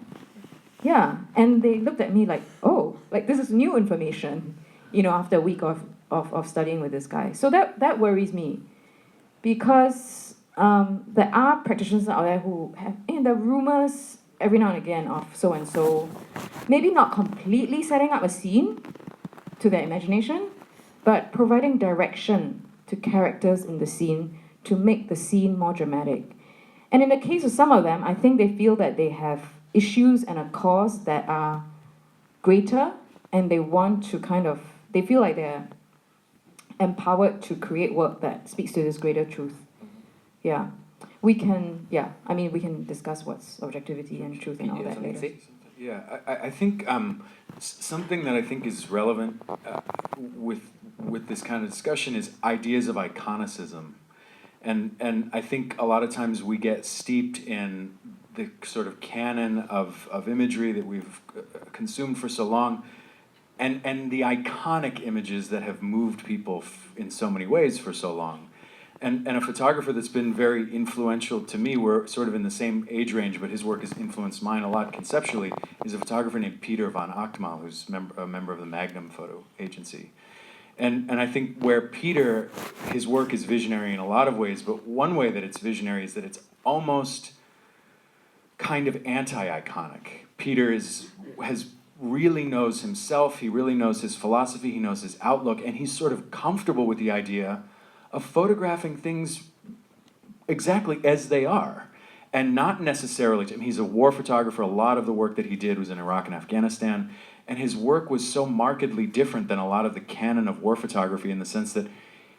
B: Yeah, and they looked at me like, oh, like this is new information, after a week of studying with this guy. So that worries me, because there are practitioners out there who have, the rumors every now and again of so-and-so, maybe not completely setting up a scene to their imagination, but providing direction to characters in the scene to make the scene more dramatic. And in the case of some of them, I think they feel that they have issues and a cause that are greater, and they want to they feel like they're empowered to create work that speaks to this greater truth. Yeah. We can discuss what's objectivity and truth and all that later.
D: Yeah, I think something that I think is relevant with this kind of discussion is ideas of iconicism. And I think a lot of times we get steeped in the sort of canon of imagery that we've consumed for so long, and the iconic images that have moved people in so many ways for so long. And a photographer that's been very influential to me, we're sort of in the same age range, but his work has influenced mine a lot conceptually, is a photographer named Peter van Achtmal, who's a member of the Magnum Photo Agency. And I think where Peter, his work is visionary in a lot of ways, but one way that it's visionary is that it's almost kind of anti-iconic. Peter really knows himself, he really knows his philosophy, he knows his outlook, and he's sort of comfortable with the idea of photographing things exactly as they are, and not necessarily, he's a war photographer, a lot of the work that he did was in Iraq and Afghanistan, and his work was so markedly different than a lot of the canon of war photography in the sense that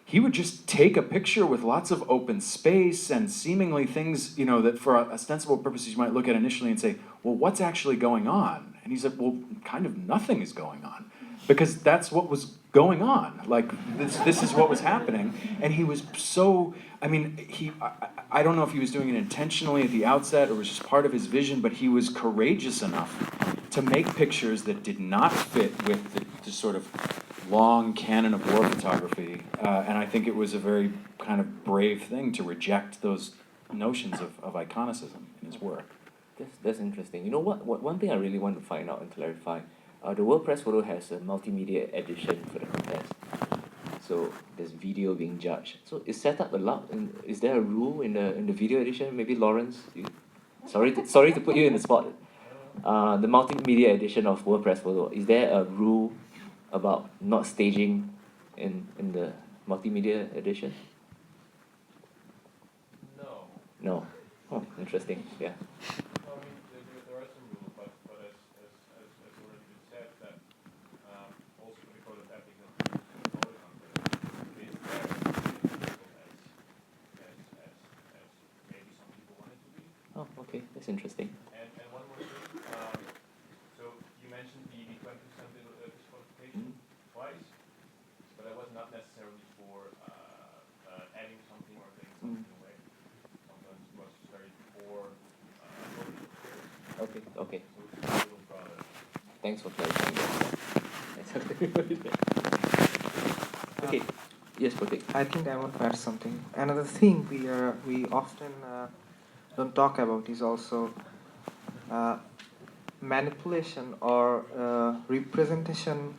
D: he would just take a picture with lots of open space and seemingly things, you know, that for ostensible purposes you might look at initially and say, well, what's actually going on? And he said, well, kind of nothing is going on, because that's what was going on. Like, this is what was happening. And he was so, I mean, I don't know if he was doing it intentionally at the outset or was just part of his vision, but he was courageous enough to make pictures that did not fit with the sort of long canon of war photography, and I think it was a very kind of brave thing to reject those notions of iconicism in his work.
A: That's interesting. You know what? One thing I really want to find out and clarify, the World Press Photo has a multimedia edition for the contest. So there's video being judged. So is setup allowed? And is there a rule in the video edition? Maybe Lawrence, sorry to put you in the spot. The multimedia edition of World Press Photo, is there a rule about not staging in the multimedia edition?
E: No.
A: No. Oh, interesting. Yeah.
E: No, I mean, there are some rules, but as already been said, that also for the code of ethics and photo contest, it is there as maybe some people want it to be.
A: Oh, okay. That's interesting.
E: And one more thing, so you mentioned the 20% disqualification twice, but that was not necessarily for adding something or taking something away. Sometimes it was very poor
A: Okay. Okay.
E: so it's a little broader.
A: Thanks for clarifying that. Okay. Yes, Pratik.
C: I think I want to add something. Another thing we often don't talk about is also manipulation or representation.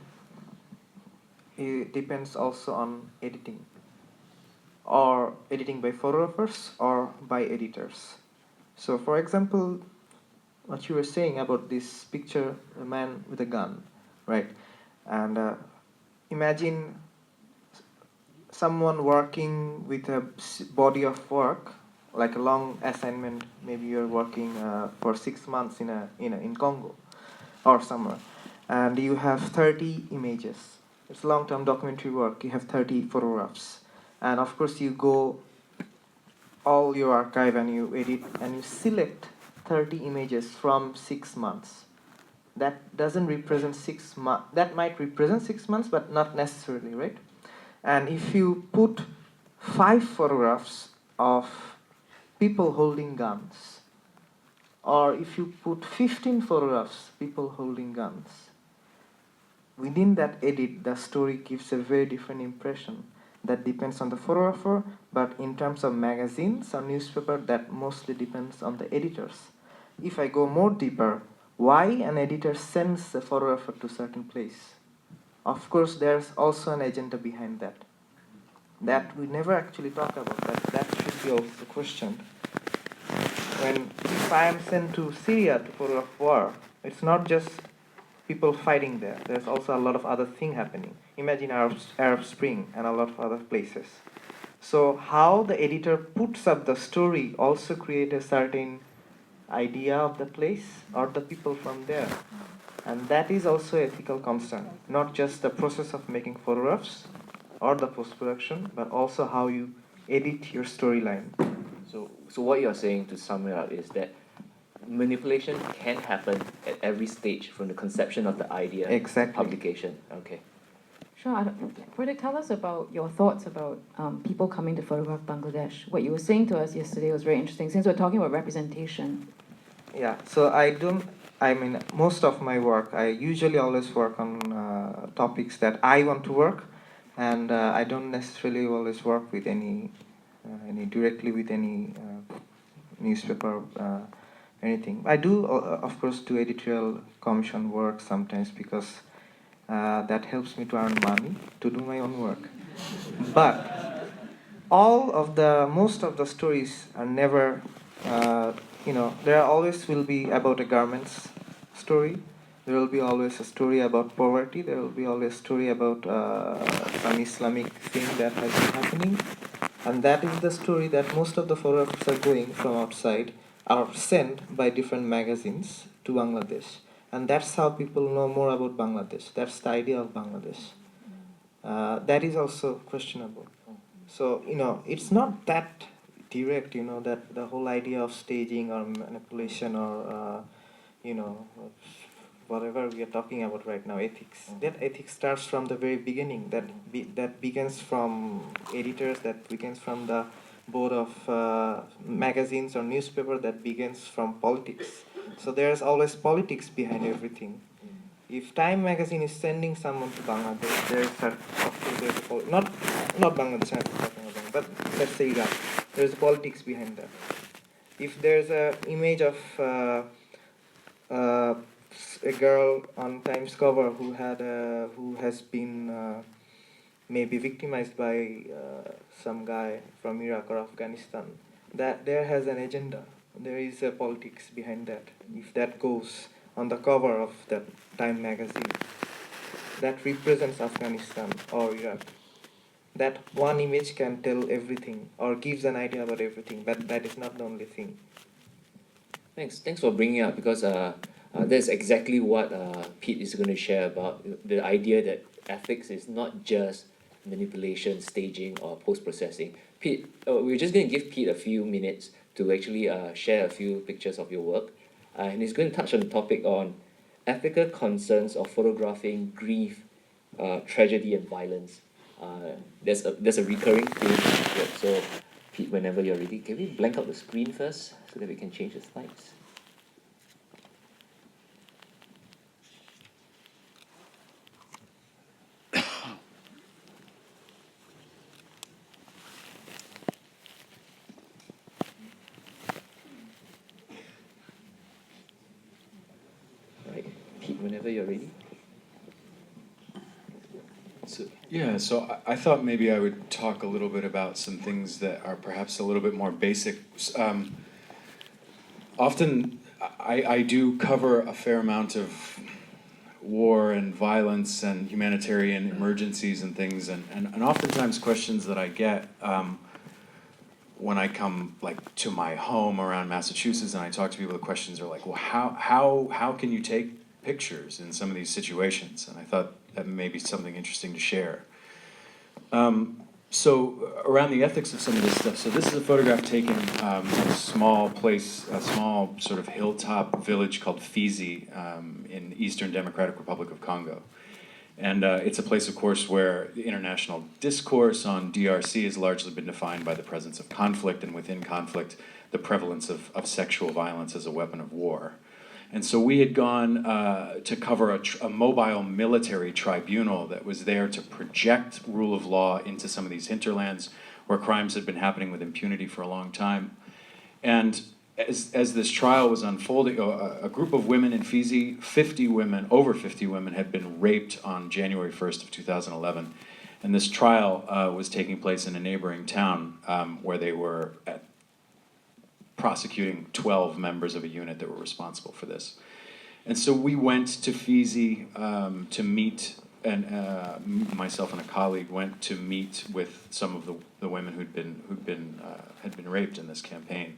C: It depends also on editing, or editing by photographers or by editors. So, for example, what you were saying about this picture, a man with a gun, right? And imagine someone working with a body of work, like a long assignment. Maybe you're working for 6 months in Congo or somewhere, and you have 30 images. It's long-term documentary work. You have 30 photographs, and of course you go all your archive and you edit and you select 30 images from 6 months. That doesn't represent 6 months. That might represent 6 months, but not necessarily, right? And if you put 5 photographs of people holding guns, or if you put 15 photographs people holding guns, within that edit, the story gives a very different impression. That depends on the photographer, but in terms of magazines or newspaper, that mostly depends on the editors. If I go more deeper, why an editor sends a photographer to a certain place? Of course, there's also an agenda behind that. That we never actually talk about. That should be also questioned. If I am sent to Syria to photograph war, it's not just people fighting there. There's also a lot of other things happening. Imagine Arab Spring and a lot of other places. So how the editor puts up the story also create a certain idea of the place or the people from there. And that is also ethical concern, not just the process of making photographs or the post-production, but also how you edit your storyline.
A: So what you're saying, to sum it up, is that manipulation can happen at every stage, from the conception of the idea
C: Exactly.
A: publication. Okay.
B: Sure. Pratik, tell us about your thoughts about people coming to photograph Bangladesh. What you were saying to us yesterday was very interesting, since we're talking about representation.
C: Yeah, so most of my work, I usually always work on topics that I want to work, and I don't necessarily always work with any directly with any newspaper, anything. I do, of course, do editorial commission work sometimes because that helps me to earn money to do my own work. But most of the stories are never, there always will be about a garments story. There will be always a story about poverty. There will be always a story about some Islamic thing that has been happening. And that is the story that most of the photographs are going from outside, are sent by different magazines to Bangladesh. And that's how people know more about Bangladesh. That's the idea of Bangladesh. That is also questionable. So, it's not that direct, that the whole idea of staging or manipulation or, whatever we are talking about right now, ethics. That ethics starts from the very beginning. That begins from editors, that begins from the board of magazines or newspaper, that begins from politics. So there's always politics behind everything. If Time magazine is sending someone to Bangladesh, not Bangladesh, I'm talking about, but let's say Iraq, there's politics behind that. If there's a image of a girl on Time's cover who has been maybe victimized by some guy from Iraq or Afghanistan, that there has an agenda. There is a politics behind that. If that goes on the cover of that Time magazine, that represents Afghanistan or Iraq, that one image can tell everything or gives an idea about everything, but that is not the only thing.
A: Thanks for bringing it up, because that's exactly what Pete is going to share about the idea that ethics is not just manipulation, staging, or post-processing. Pete, we're just going to give Pete a few minutes to actually share a few pictures of your work, and he's going to touch on the topic on ethical concerns of photographing grief, tragedy, and violence. There's a recurring theme here. So, Pete, whenever you're ready, can we blank out the screen first so that we can change the slides? Right, Pete, whenever you're ready.
D: So I thought maybe I would talk a little bit about some things that are perhaps a little bit more basic. Often I do cover a fair amount of war and violence and humanitarian emergencies and things, and oftentimes questions that I get when I come to my home around Massachusetts and I talk to people, the questions are like, well, how can you take pictures in some of these situations? And I thought that may be something interesting to share. So around the ethics of some of this stuff, so this is a photograph taken in a small place, a small sort of hilltop village called Fizi in Eastern Democratic Republic of Congo. And it's a place, of course, where the international discourse on DRC has largely been defined by the presence of conflict, and within conflict, the prevalence of sexual violence as a weapon of war. And so we had gone to cover a mobile military tribunal that was there to project rule of law into some of these hinterlands where crimes had been happening with impunity for a long time. And as this trial was unfolding, a group of women in Fizi, over 50 women had been raped on January 1st of 2011. And this trial was taking place in a neighboring town where they were prosecuting 12 members of a unit that were responsible for this. And so we went to Fizi to meet, and myself and a colleague went to meet with some of the women had been raped in this campaign.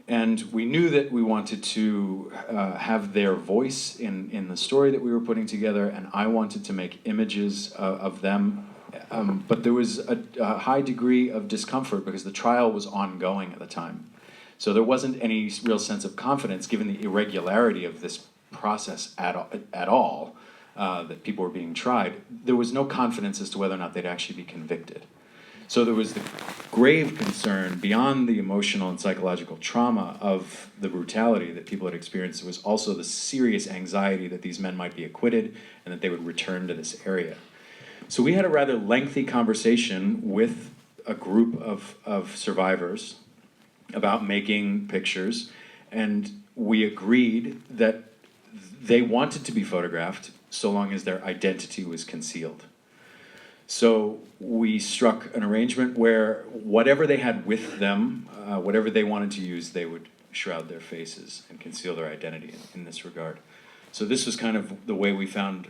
D: And we knew that we wanted to have their voice in the story that we were putting together, and I wanted to make images of them. But there was a high degree of discomfort because the trial was ongoing at the time. So there wasn't any real sense of confidence, given the irregularity of this process at all, that people were being tried. There was no confidence as to whether or not they'd actually be convicted. So there was the grave concern beyond the emotional and psychological trauma of the brutality that people had experienced. There was also the serious anxiety that these men might be acquitted and that they would return to this area. So we had a rather lengthy conversation with a group of survivors about making pictures, and we agreed that they wanted to be photographed so long as their identity was concealed. So we struck an arrangement where whatever they had with them, whatever they wanted to use, they would shroud their faces and conceal their identity in this regard. So this was kind of the way we found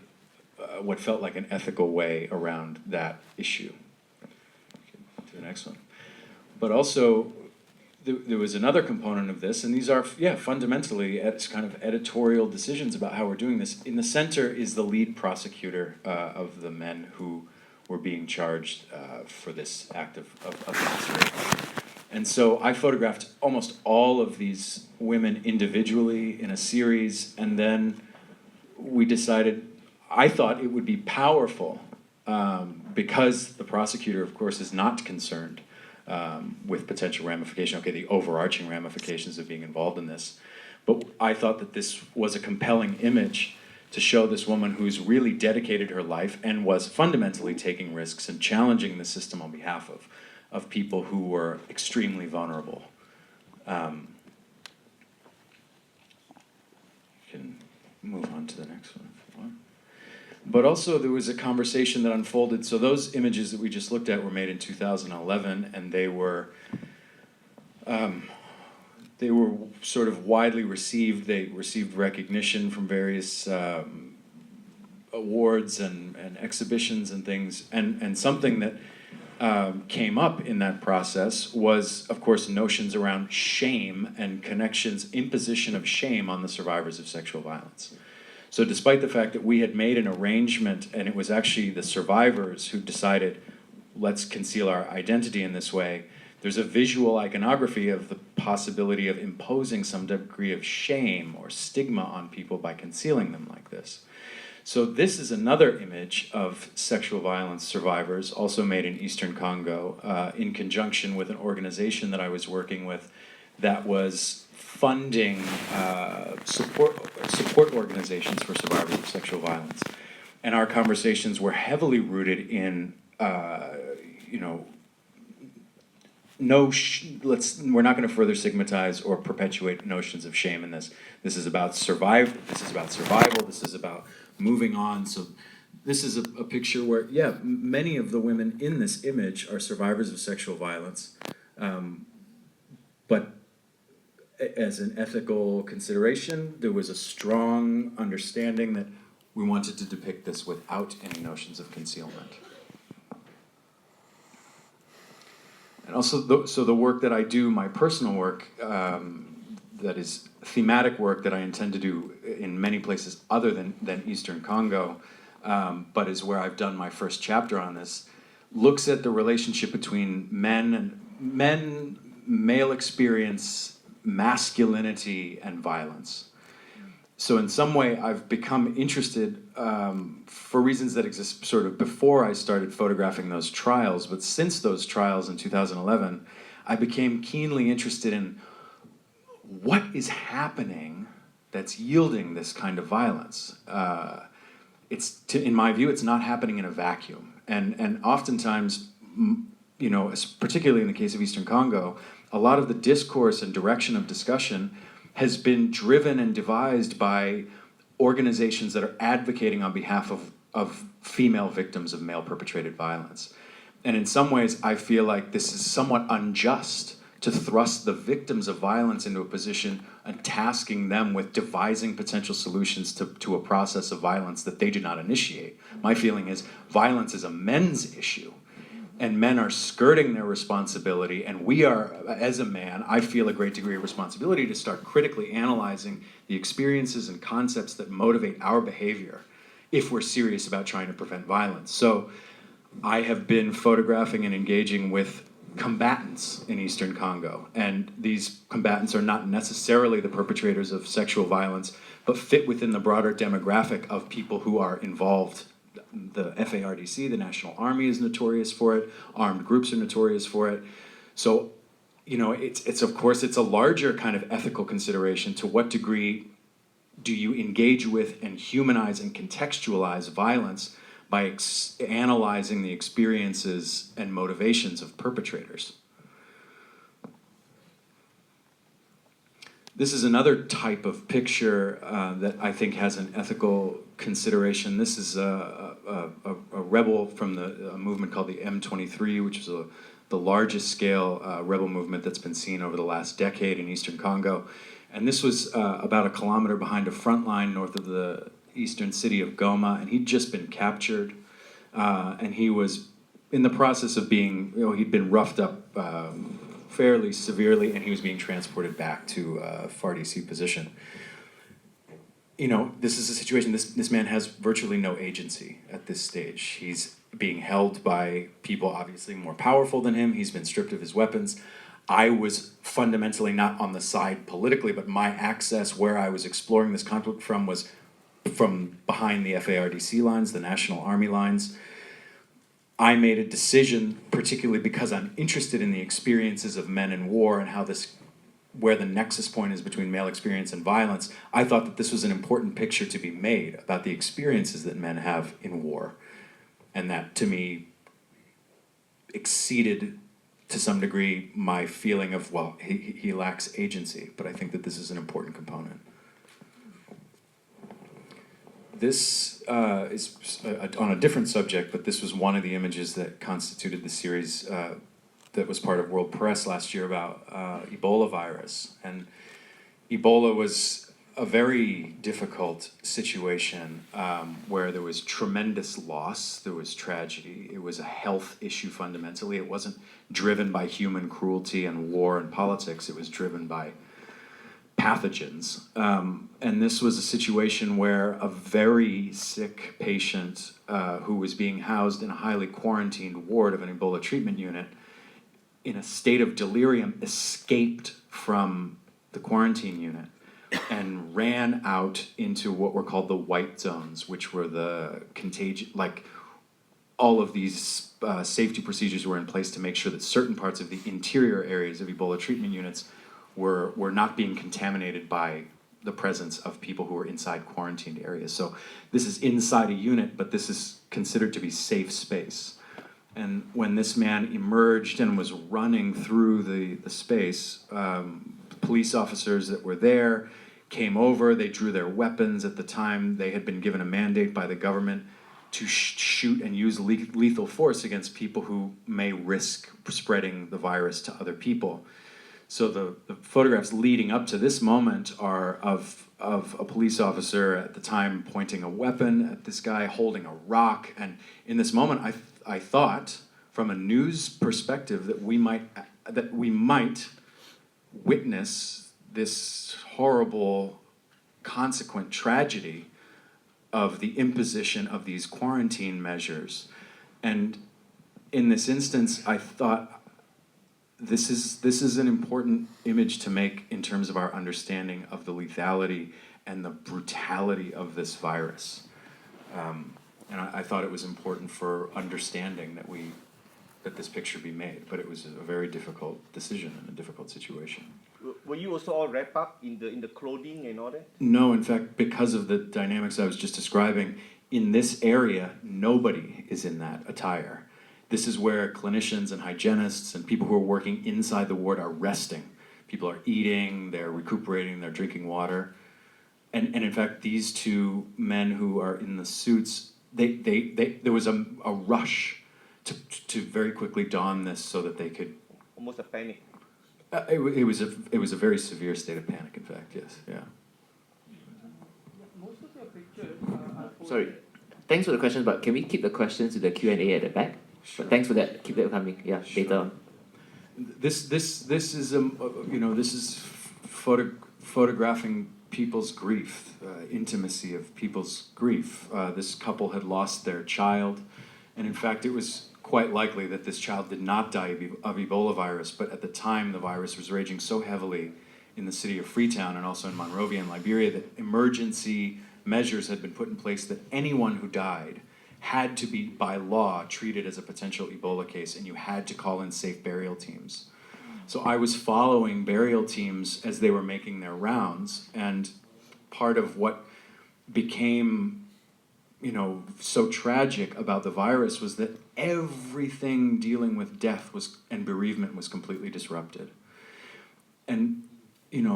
D: what felt like an ethical way around that issue. To the next one. But also, there was another component of this, and these are, fundamentally kind of editorial decisions about how we're doing this. In the center is the lead prosecutor of the men who were being charged for this act of mass rape. And so I photographed almost all of these women individually in a series, and then we decided, I thought it would be powerful, because the prosecutor, of course, is not concerned with potential ramification, okay, the overarching ramifications of being involved in this. But I thought that this was a compelling image to show this woman who's really dedicated her life and was fundamentally taking risks and challenging the system on behalf of people who were extremely vulnerable. You can move on to the next one if you want. But also there was a conversation that unfolded. So those images that we just looked at were made in 2011, and they were sort of widely received. They received recognition from various awards and exhibitions and things. And something that came up in that process was, of course, notions around shame and connections, imposition of shame on the survivors of sexual violence. So despite the fact that we had made an arrangement, and it was actually the survivors who decided, let's conceal our identity in this way, there's a visual iconography of the possibility of imposing some degree of shame or stigma on people by concealing them like this. So this is another image of sexual violence survivors, also made in Eastern Congo, in conjunction with an organization that I was working with that was funding support organizations for survivors of sexual violence. And our conversations were heavily rooted in, we're not going to further stigmatize or perpetuate notions of shame in this. This is about survival. This is about moving on. So this is a picture where, many of the women in this image are survivors of sexual violence. But as an ethical consideration, there was a strong understanding that we wanted to depict this without any notions of concealment. And also, so the work that I do, my personal work, that is thematic work that I intend to do in many places other than Eastern Congo, but is where I've done my first chapter on this, looks at the relationship between male experience, masculinity, and violence. So in some way, I've become interested for reasons that exist sort of before I started photographing those trials, but since those trials in 2011, I became keenly interested in what is happening that's yielding this kind of violence. In my view, it's not happening in a vacuum. And oftentimes, particularly in the case of Eastern Congo, a lot of the discourse and direction of discussion has been driven and devised by organizations that are advocating on behalf of female victims of male-perpetrated violence. And in some ways, I feel like this is somewhat unjust to thrust the victims of violence into a position and tasking them with devising potential solutions to a process of violence that they did not initiate. My feeling is violence is a men's issue, and men are skirting their responsibility, and we are, as a man, I feel a great degree of responsibility to start critically analyzing the experiences and concepts that motivate our behavior if we're serious about trying to prevent violence. So I have been photographing and engaging with combatants in Eastern Congo, and these combatants are not necessarily the perpetrators of sexual violence, but fit within the broader demographic of people who are involved. The FARDC, the National Army, is notorious for it. Armed groups are notorious for it. So, it's of course, it's a larger kind of ethical consideration. To what degree do you engage with and humanize and contextualize violence by analyzing the experiences and motivations of perpetrators? This is another type of picture that I think has an ethical consideration. This is a rebel from a movement called the M23, which is the largest scale rebel movement that's been seen over the last decade in Eastern Congo. And this was about a kilometer behind a front line north of the eastern city of Goma, and he'd just been captured. And he was in the process of being, he'd been roughed up fairly severely, and he was being transported back to FARDC position. This is a situation, this man has virtually no agency at this stage. He's being held by people obviously more powerful than him. He's been stripped of his weapons. I was fundamentally not on the side politically, but my access where I was exploring this conflict from was from behind the FARDC lines, the National Army lines. I made a decision, particularly because I'm interested in the experiences of men in war and how this, where the nexus point is between male experience and violence. I thought that this was an important picture to be made about the experiences that men have in war. And that, to me, exceeded, to some degree, my feeling of, well, he lacks agency. But I think that this is an important component. This is on a different subject, but this was one of the images that constituted the series that was part of World Press last year about Ebola virus. And Ebola was a very difficult situation where there was tremendous loss, there was tragedy. It was a health issue fundamentally. It wasn't driven by human cruelty and war and politics. It was driven by pathogens. And this was a situation where a very sick patient who was being housed in a highly quarantined ward of an Ebola treatment unit in a state of delirium escaped from the quarantine unit and ran out into what were called the white zones, which were the contagion, like all of these safety procedures were in place to make sure that certain parts of the interior areas of Ebola treatment units were not being contaminated by the presence of people who were inside quarantined areas. So this is inside a unit, but this is considered to be safe space. And when this man emerged and was running through the space, police officers that were there came over, they drew their weapons. At the time, they had been given a mandate by the government to shoot and use lethal force against people who may risk spreading the virus to other people. So the photographs leading up to this moment are of a police officer at the time pointing a weapon at this guy, holding a rock. And in this moment, I thought, from a news perspective, that we might witness this horrible, consequent tragedy of the imposition of these quarantine measures. And in this instance, I thought, this is an important image to make in terms of our understanding of the lethality and the brutality of this virus. And I thought it was important for understanding that this picture be made, but it was a very difficult decision and a difficult situation.
F: Were you also all wrapped up in the clothing and all that?
D: No, in fact, because of the dynamics I was just describing, in this area, nobody is in that attire. This is where clinicians and hygienists and people who are working inside the ward are resting. People are eating, they're recuperating, they're drinking water. And in fact, these two men who are in the suits, there was a rush to very quickly don this so that they could.
F: Almost a panic.
D: It was a very severe state of panic. In fact, yes, yeah.
G: Most of your pictures are
A: Sorry, thanks for the question, but can we keep the questions to the Q&A at the back?
D: Sure.
A: But thanks for that. Keep that coming. Yeah,
D: Sure.
A: later on.
D: This is this is photographing people's grief, intimacy of people's grief. This couple had lost their child, and in fact, it was quite likely that this child did not die of Ebola virus, but at the time the virus was raging so heavily in the city of Freetown and also in Monrovia in Liberia that emergency measures had been put in place that anyone who died had to be, by law, treated as a potential Ebola case, and you had to call in safe burial teams. So I was following burial teams as they were making their rounds, and part of what became, so tragic about the virus was that everything dealing with death and bereavement was completely disrupted. And,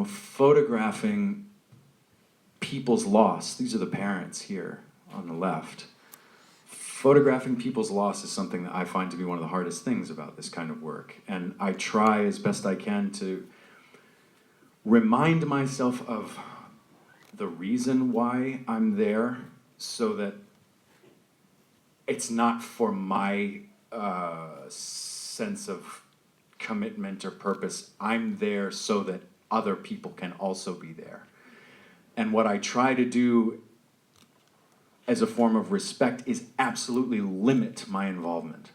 D: photographing people's loss, these are the parents here on the left. Photographing people's loss is something that I find to be one of the hardest things about this kind of work. And I try as best I can to remind myself of the reason why I'm there so that it's not for my sense of commitment or purpose. I'm there so that other people can also be there. And what I try to do as a form of respect is absolutely limit my involvement.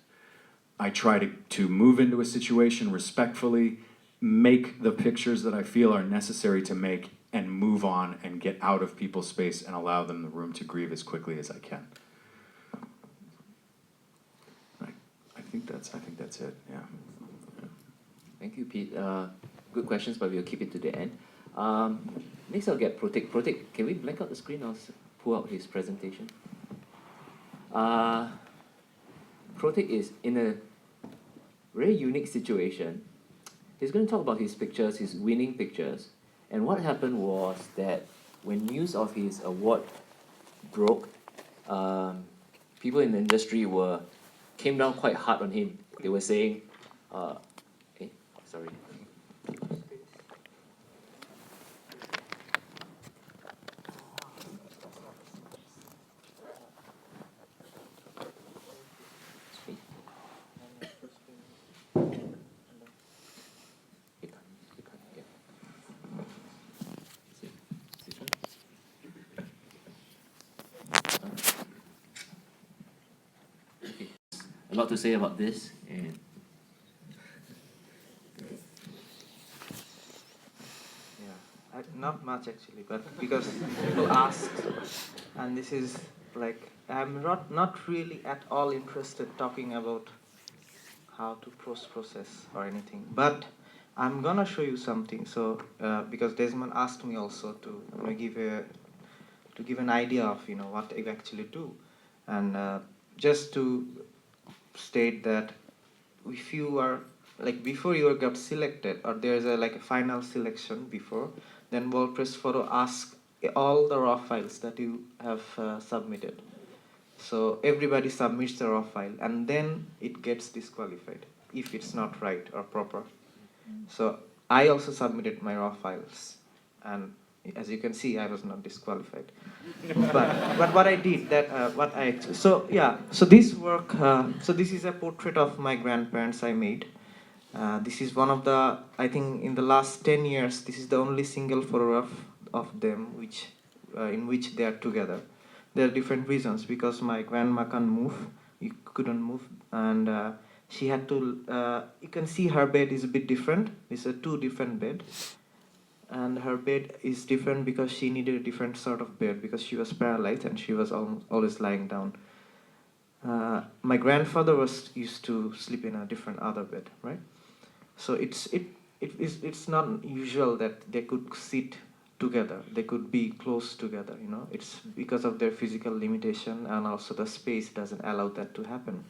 D: I try to move into a situation respectfully, make the pictures that I feel are necessary to make, and move on and get out of people's space and allow them the room to grieve as quickly as I can. I think that's it, yeah.
A: Thank you, Pete. Good questions, but we'll keep it to the end. Next, I'll get Protik. Protik, can we blank out the screen? I'll pull out his presentation. Protik is in a very unique situation. He's going to talk about his pictures, his winning pictures. And what happened was that when news of his award broke, people in the industry came down quite hard on him. They were saying, sorry. A lot to say about this, and
C: Yeah, not much actually, but because people ask, and this is like I'm not really at all interested talking about how to process or anything, but I'm gonna show you something. So because Desmond asked me also to give an idea of what I actually do, and just to state that if you are like before you got selected or there's a final selection before, then WordPress Photo asks all the raw files that you have submitted. So everybody submits the raw file and then it gets disqualified if it's not right or proper. So I also submitted my raw files, and as you can see, I was not disqualified. but what I did so this work, so this is a portrait of my grandparents I made. This is one of the, I think in the last 10 years, this is the only single photograph of them in which they are together. There are different reasons, because my grandma can't move, couldn't move, and she had to, you can see her bed is a bit different. It's a two different bed. And her bed is different because she needed a different sort of bed because she was paralyzed and she was always lying down. My grandfather used to sleep in a different other bed, right? So it's not usual that they could sit together. They could be close together, It's because of their physical limitation, and also the space doesn't allow that to happen.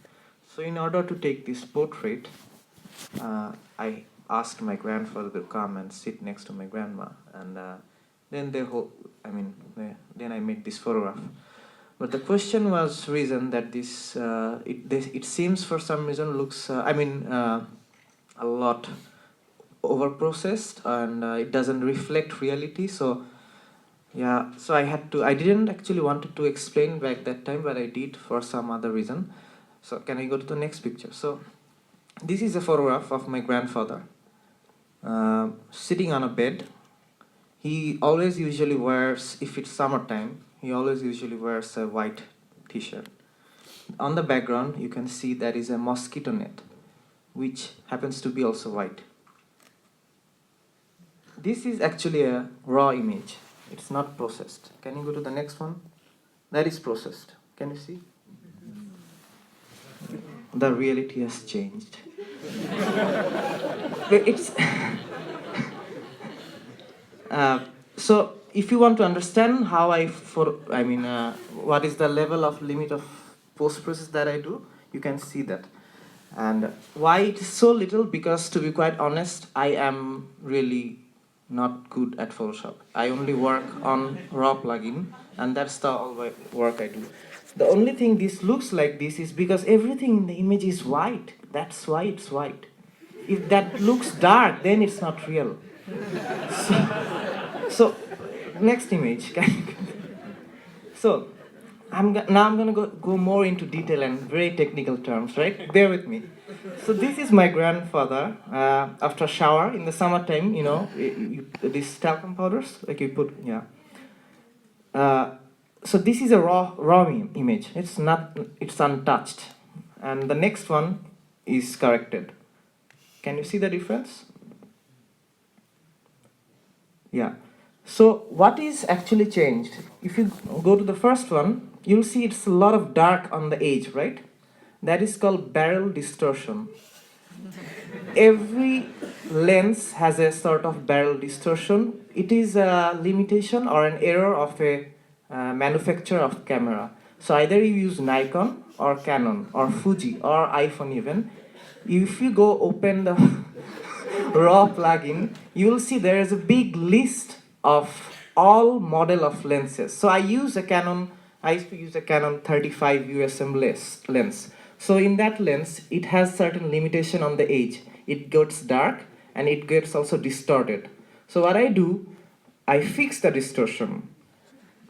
C: So in order to take this portrait, I asked my grandfather to come and sit next to my grandma, and then then I made this photograph. But the question was reason that this it seems for some reason looks a lot over processed, and it doesn't reflect reality. So yeah, so I didn't actually wanted to explain back that time, but I did for some other reason. So can I go to the next picture? So this is a photograph of my grandfather sitting on a bed. He always usually wears, if it's summertime, he always usually wears a white t-shirt. On the background, you can see there is a mosquito net, which happens to be also white. This is actually a raw image. It's not processed. Can you go to the next one? That is processed. Can you see? The reality has changed. It's so if you want to understand how what is the level of limit of post-process that I do, you can see that. And why it is so little? Because to be quite honest, I am really not good at Photoshop. I only work on raw plugin, and that's the all work I do. The only thing this looks like this is because everything in the image is white. That's why it's white. If that looks dark, then it's not real. So next image. So I'm gonna go more into detail and very technical terms, right? Bear with me. So this is my grandfather after shower in the summertime. These talcum powders, like you put, yeah. So this is a raw image. It's untouched, and the next one is corrected. Can you see the difference? Yeah. So what is actually changed? If you go to the first one, you'll see it's a lot of dark on the edge, right? That is called barrel distortion. Every lens has a sort of barrel distortion. It is a limitation or an error of a manufacturer of camera. So either you use Nikon or Canon or Fuji or iPhone even. If you go open the raw plugin, you will see there is a big list of all model of lenses. So I used to use a Canon 35 USM lens. So in that lens, it has certain limitation on the edge. It gets dark and it gets also distorted. So what I do, I fix the distortion.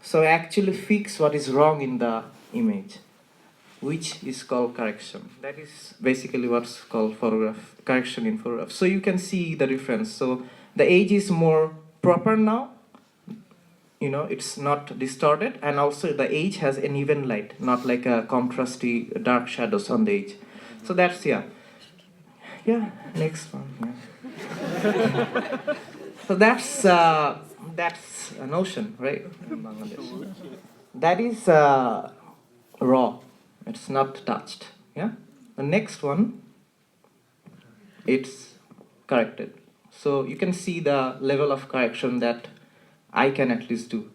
C: So I actually fix what is wrong in the image, which is called correction. That is basically what's called photograph correction in photograph. So you can see the difference. So the edge is more proper now. You know, it's not distorted, and also the edge has an even light, not like a contrasty dark shadows on the edge. So that's yeah. Next one. Yeah. So that's a notion, right? In Bangladesh. That is raw. It's not touched. Yeah. The next one, it's corrected. So you can see the level of correction that I can at least do.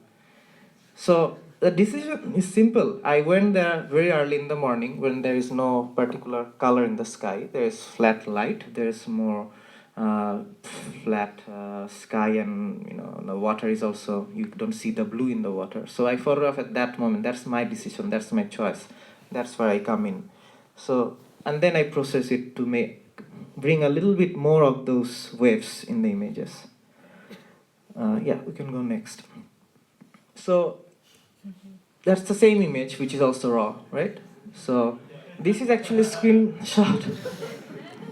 C: So the decision is simple. I went there very early in the morning when there is no particular color in the sky. There is flat light. There is more flat sky, and the water is also, you don't see the blue in the water. So I photograph at that moment. That's my decision. That's my choice. That's where I come in. So, and then I process it to bring a little bit more of those waves in the images. Yeah, we can go next. So that's the same image, which is also raw, right? So this is actually a screenshot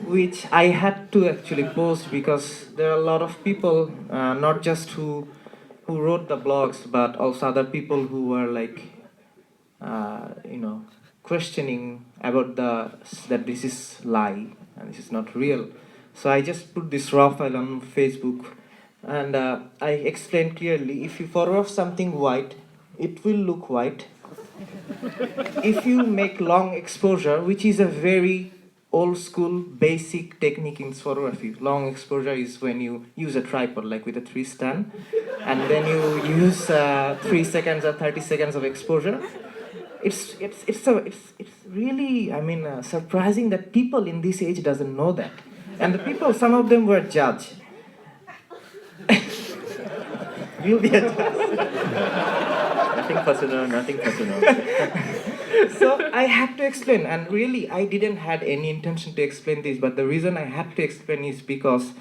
C: which I had to actually post because there are a lot of people, not just who wrote the blogs, but also other people who were like, questioning about that this is lie and this is not real. So I just put this raw file on Facebook, and I explained clearly, if you photograph something white, it will look white. If you make long exposure, which is a very old school basic technique in photography, long exposure is when you use a tripod like with a 3 stand, and then you use 3 seconds or 30 seconds of exposure. It's really, surprising that people in this age doesn't know that, and the people, some of them were judged. You'll be a judge.
A: Nothing personal.
C: So I had to explain, and really I didn't had any intention to explain this, but the reason I had to explain is because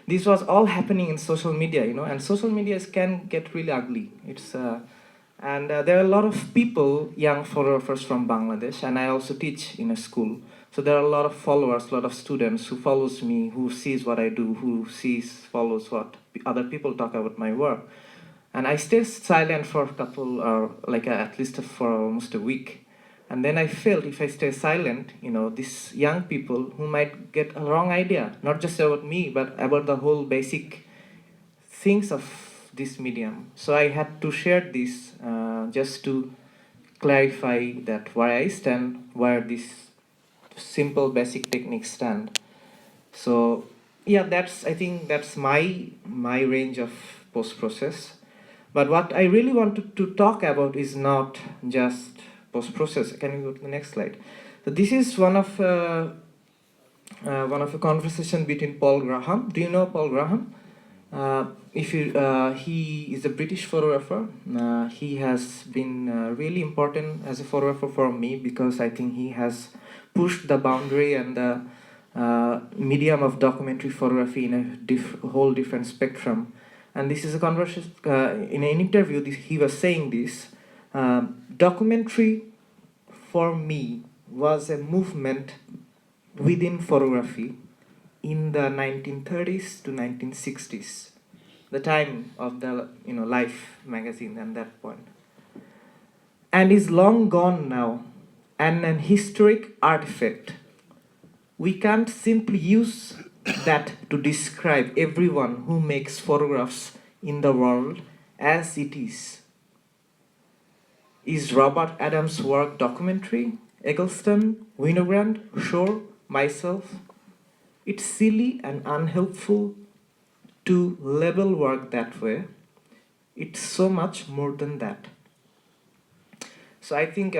C: this was all happening in social media, and social media can get really ugly. There are a lot of people, young photographers from Bangladesh, and I also teach in a school. So there are a lot of followers, a lot of students who follows me, who sees what I do, follows what other people talk about my work. And I stayed silent for a couple, at least for almost a week. And then I felt if I stay silent, these young people who might get a wrong idea, not just about me, but about the whole basic things of this medium. So I had to share this just to clarify that where I stand, where this simple basic techniques stand. So yeah, I think that's my range of post-process. But what I really wanted to talk about is not just post-process. Can you go to the next slide? So this is one of a conversation between Paul Graham. Do you know Paul Graham? He is a British photographer. He has been really important as a photographer for me because I think he has pushed the boundary and the medium of documentary photography in a whole different spectrum. And this is a conversation, in an interview, he was saying this, documentary for me was a movement within photography in the 1930s to 1960s, the time of the Life magazine and that point. and is long gone now, and an historic artifact. We can't simply use that to describe everyone who makes photographs in the world as it is. Is Robert Adams' work documentary? Eggleston, Winogrand, Shore, myself? It's silly and unhelpful to label work that way. It's so much more than that. So I think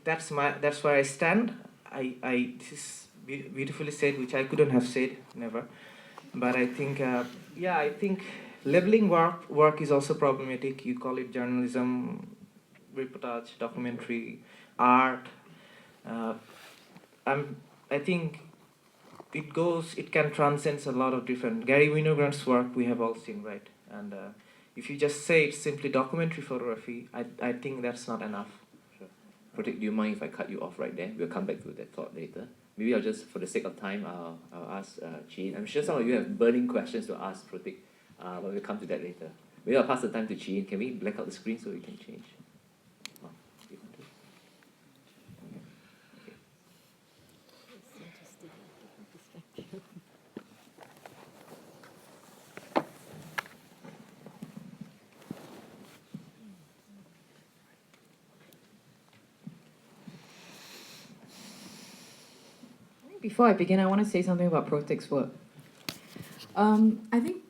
C: that's where I stand. This is beautifully said, which I couldn't have said, never. But I think I think labeling work is also problematic. You call it journalism, reportage, documentary, art. I think it can transcend a lot of different. Gary Winogrand's work we have all seen, right? And if you just say it's simply documentary photography, I think that's not enough.
A: Pratik, do you mind if I cut you off right there? We'll come back to that thought later. Maybe I'll just, for the sake of time, I'll ask Chin. I'm sure some of you have burning questions to ask Pratik, but we'll come to that later. Maybe I'll pass the time to Chin. Can we black out the screen so we can change? Oh, you want to? Okay.
B: Before I begin, I want to say something about Protik's work. I think,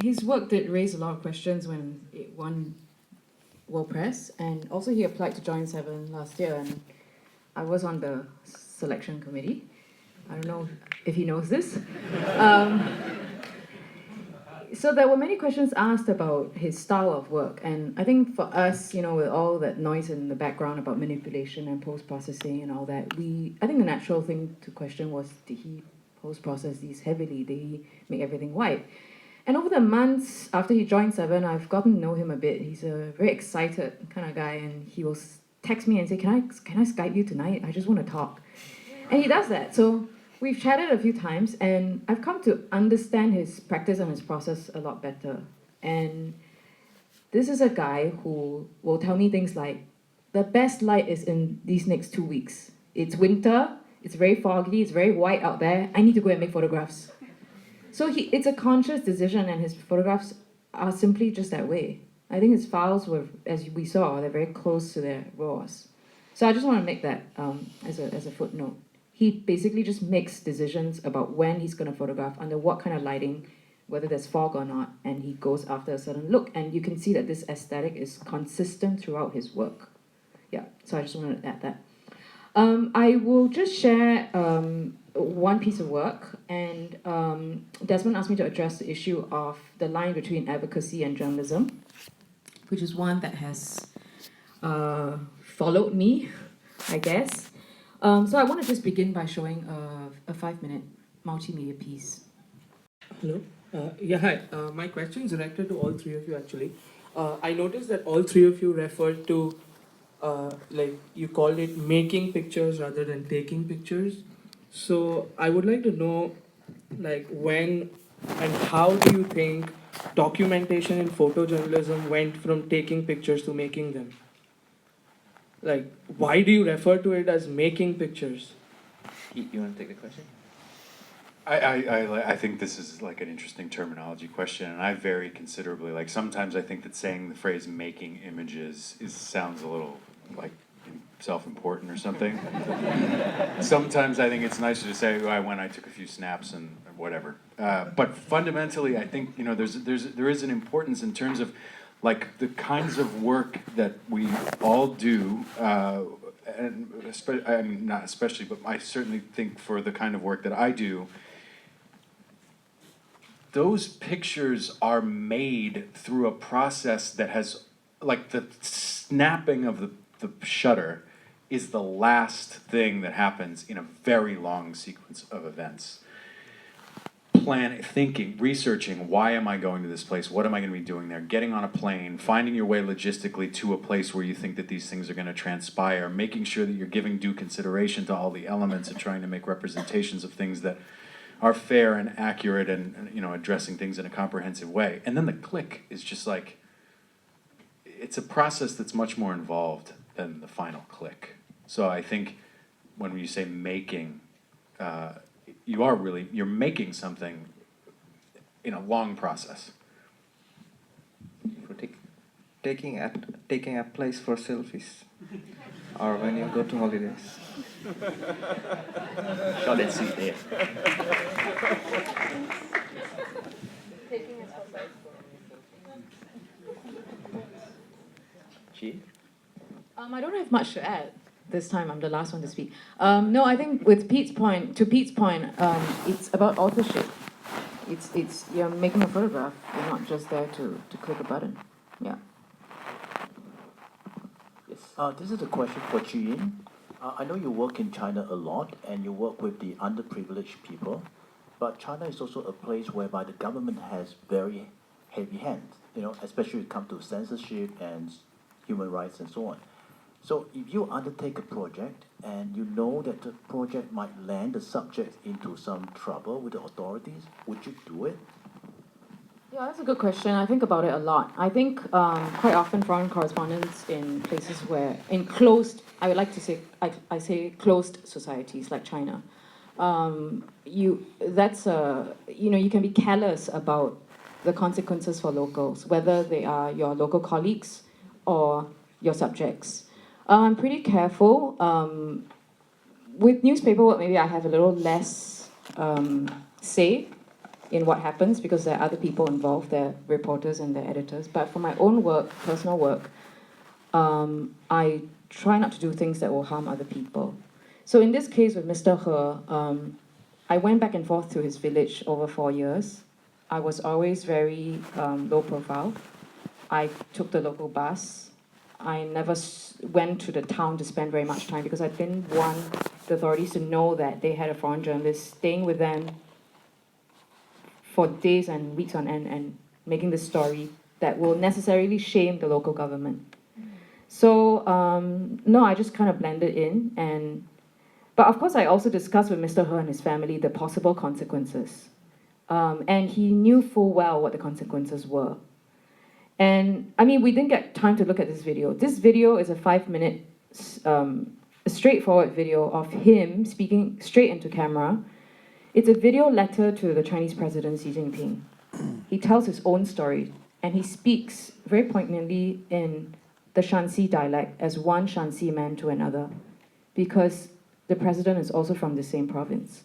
B: his work did raise a lot of questions when it won World Press, and also he applied to join Seven last year, and I was on the selection committee. I don't know if he knows this. So there were many questions asked about his style of work, and I think for us, with all that noise in the background about manipulation and post-processing and all that, I think the natural thing to question was, did he post-process these heavily? Did he make everything white? And over the months after he joined Seven, I've gotten to know him a bit. He's a very excited kind of guy, and he will text me and say, can I Skype you tonight? I just want to talk. And he does that. So we've chatted a few times, and I've come to understand his practice and his process a lot better. And this is a guy who will tell me things like, the best light is in these next 2 weeks. It's winter, it's very foggy, it's very white out there, I need to go and make photographs. So it's a conscious decision, and his photographs are simply just that way. I think his files were, as we saw, they're very close to their RAWs. So I just want to make that as a footnote. He basically just makes decisions about when he's going to photograph, under what kind of lighting, whether there's fog or not, and he goes after a certain look. And you can see that this aesthetic is consistent throughout his work. Yeah, so I just wanted to add that. I will just share one piece of work, and Desmond asked me to address the issue of the line between advocacy and journalism, which is one that has followed me, I guess. So I want to just begin by showing a 5-minute multimedia piece.
G: Hello. Hi. My question is directed to all three of you, actually. I noticed that all three of you referred to, you called it making pictures rather than taking pictures. So I would like to know, when and how do you think documentation in photojournalism went from taking pictures to making them? Why do you refer to it as making pictures?
A: Pete, you want to take the question?
D: I think this is like an interesting terminology question, and I vary considerably. Like sometimes I think that saying the phrase "making images" sounds a little like self-important or something. Sometimes I think it's nicer to say, "Oh, I took a few snaps and whatever." But fundamentally, I think there is an importance in terms of like the kinds of work that we all do. And I mean, not especially, but I certainly think for the kind of work that I do, those pictures are made through a process that has, like the snapping of the shutter is the last thing that happens in a very long sequence of events. Thinking, researching, why am I going to this place? What am I going to be doing there? Getting on a plane, finding your way logistically to a place where you think that these things are going to transpire, making sure that you're giving due consideration to all the elements and trying to make representations of things that are fair and accurate and addressing things in a comprehensive way. And then the click is just like, it's a process that's much more involved. than the final click. So I think when you say making, you're making something in a long process.
C: Taking a place for selfies, or when you go to holidays.
A: Short and sweet there. Jean?
B: I don't have much to add. This time I'm the last one to speak. No, I think with Pete's point, it's about authorship. It's you're making a photograph. You're not just there to click a button. Yeah.
A: Yes.
H: This is a question for Jean. I know you work in China a lot and you work with the underprivileged people, but China is also a place whereby the government has very heavy hands, especially when it comes to censorship and human rights and so on. So if you undertake a project and you know that the project might land the subject into some trouble with the authorities, would you do it?
B: Yeah, that's a good question. I think about it a lot. I think quite often foreign correspondents in places where, in closed, I would like to say, I say closed societies like China, you can be careless about the consequences for locals, whether they are your local colleagues or your subjects. I'm pretty careful. With newspaper work, maybe I have a little less say in what happens because there are other people involved, there are reporters and there are editors. But for my own work, personal work, I try not to do things that will harm other people. So in this case with Mr. He, I went back and forth to his village over 4 years. I was always very low profile. I took the local bus. I never went to the town to spend very much time because I didn't want the authorities to know that they had a foreign journalist staying with them for days and weeks on end and making this story that will necessarily shame the local government. So no, I just kind of blended in, but of course I also discussed with Mr. He and his family the possible consequences, and he knew full well what the consequences were. And I mean, we didn't get time to look at this video. This video is a 5-minute, straightforward video of him speaking straight into camera. It's a video letter to the Chinese president Xi Jinping. He tells his own story, and he speaks very poignantly in the Shanxi dialect as one Shanxi man to another, because the president is also from the same province.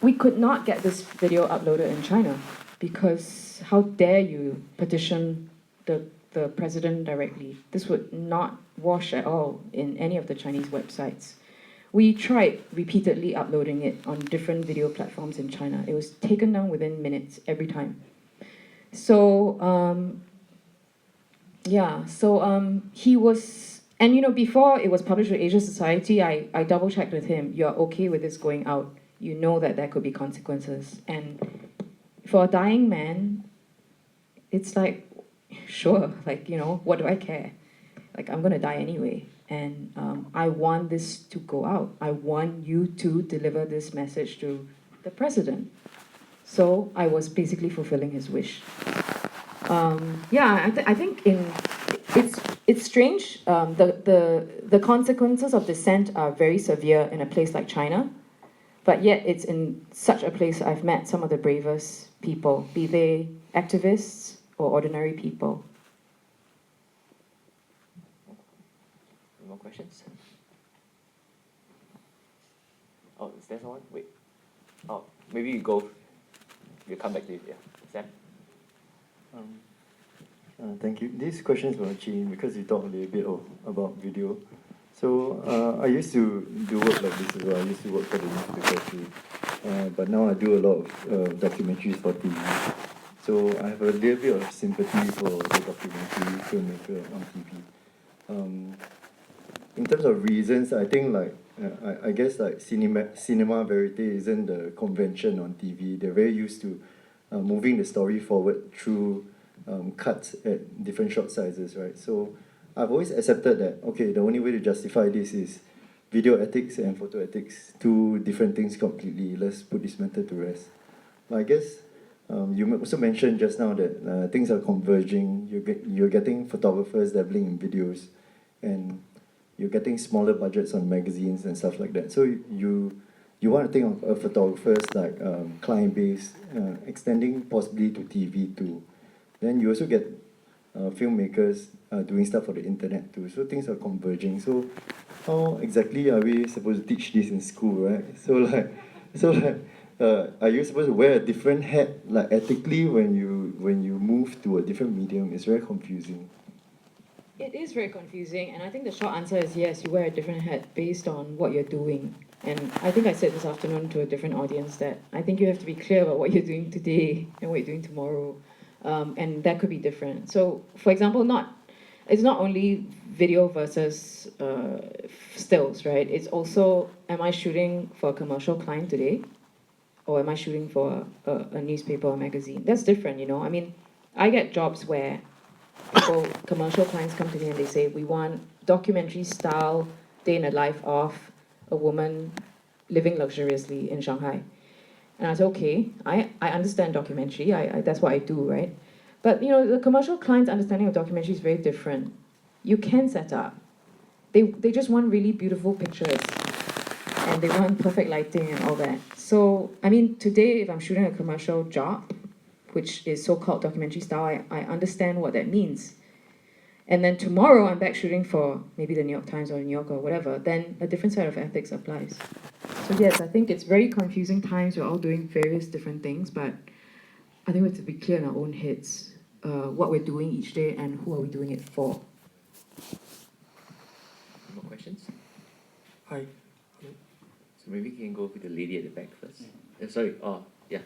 B: We could not get this video uploaded in China, because how dare you petition the president directly? This would not wash at all in any of the Chinese websites. We tried repeatedly uploading it on different video platforms in China. It was taken down within minutes every time. So he was, and before it was published with Asia Society, I double checked with him. You're okay with this going out? You know that there could be consequences. And for a dying man, it's like, sure, what do I care? I'm gonna die anyway. And I want this to go out. I want you to deliver this message to the president. So I was basically fulfilling his wish. I think it's strange. The consequences of dissent are very severe in a place like China, but yet it's in such a place I've met some of the bravest people, be they activists or ordinary people.
A: More questions? Oh, is there someone? Wait. Oh, maybe you go. We'll come back to you. Yeah. Sam?
I: Thank you. This question is for Jean because you talked a little bit about video. So I used to do work like this as well. I used to work for the newspaper too. But now I do a lot of documentaries for TV. So I have a little bit of sympathy for the documentary filmmaker on TV. In terms of reasons, I think I guess cinema verite isn't the convention on TV. They're very used to moving the story forward through cuts at different shot sizes, right? So I've always accepted that, okay, the only way to justify this is video ethics and photo ethics, two different things completely. Let's put this matter to rest. But I guess You also mentioned just now that things are converging. You're getting photographers dabbling in videos, and you're getting smaller budgets on magazines and stuff like that. So you want to think of photographers like client base, extending possibly to TV too. Then you also get filmmakers doing stuff for the internet too. So things are converging. So how exactly are we supposed to teach this in school, right? Are you supposed to wear a different hat, like ethically, when you move to a different medium? It's very confusing.
B: It is very confusing, and I think the short answer is yes, you wear a different hat based on what you're doing. And I think I said this afternoon to a different audience that I think you have to be clear about what you're doing today and what you're doing tomorrow. And that could be different. So, for example, it's not only video versus stills, right? It's also, am I shooting for a commercial client today? Or am I shooting for a newspaper or magazine? That's different, you know? I mean, I get jobs where commercial clients come to me and they say, we want documentary style day in the life of a woman living luxuriously in Shanghai. And I said, okay, I understand documentary, that's what I do, right? But you know, the commercial client's understanding of documentary is very different. You can set up. They just want really beautiful pictures and they want perfect lighting and all that. So, I mean, today if I'm shooting a commercial job, which is so-called documentary style, I understand what that means. And then tomorrow I'm back shooting for maybe the New York Times or New Yorker or whatever, then a different set of ethics applies. So yes, I think it's very confusing times, we're all doing various different things, but I think we have to be clear in our own heads what we're doing each day and who are we doing it for.
A: More questions?
G: Hi.
A: So maybe we can go with the lady at the back first. Sorry, yeah.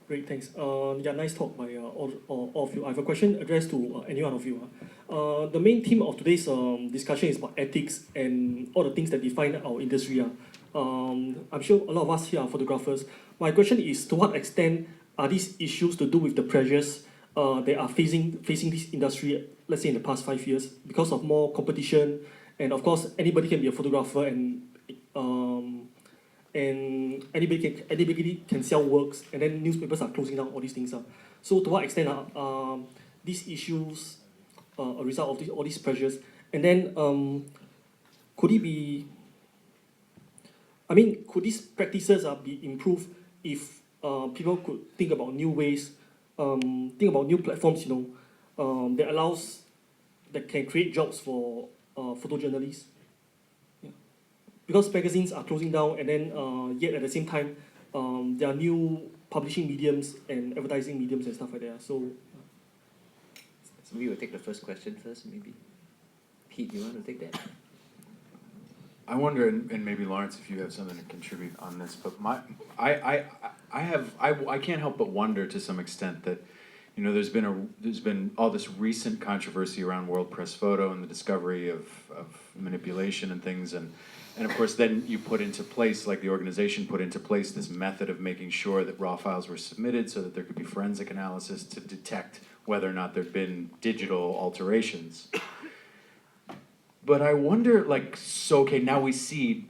G: Great, thanks. Yeah, nice talk by all of you. I have a question addressed to any one of you. The main theme of today's discussion is about ethics and all the things that define our industry. I'm sure a lot of us here are photographers. My question is, to what extent are these issues to do with the pressures that are facing this industry, let's say in the past 5 years, because of more competition, and of course anybody can be a photographer and anybody can sell works, and then newspapers are closing down all these things. So to what extent are these issues a result of all these pressures? And then could these practices be improved if people could think about new ways, think about new platforms, that can create jobs for photojournalists? Because magazines are closing down, and then yet at the same time, there are new publishing mediums and advertising mediums and stuff like that. So
A: we will take the first question first, maybe. Pete, you want to take that?
D: I wonder, and maybe Lawrence, if you have something to contribute on this, but I can't help but wonder to some extent that, there's been all this recent controversy around World Press Photo and the discovery of manipulation and things, and of course then you put into place, like the organization put into place, this method of making sure that raw files were submitted so that there could be forensic analysis to detect whether or not there'd been digital alterations. But I wonder, now we see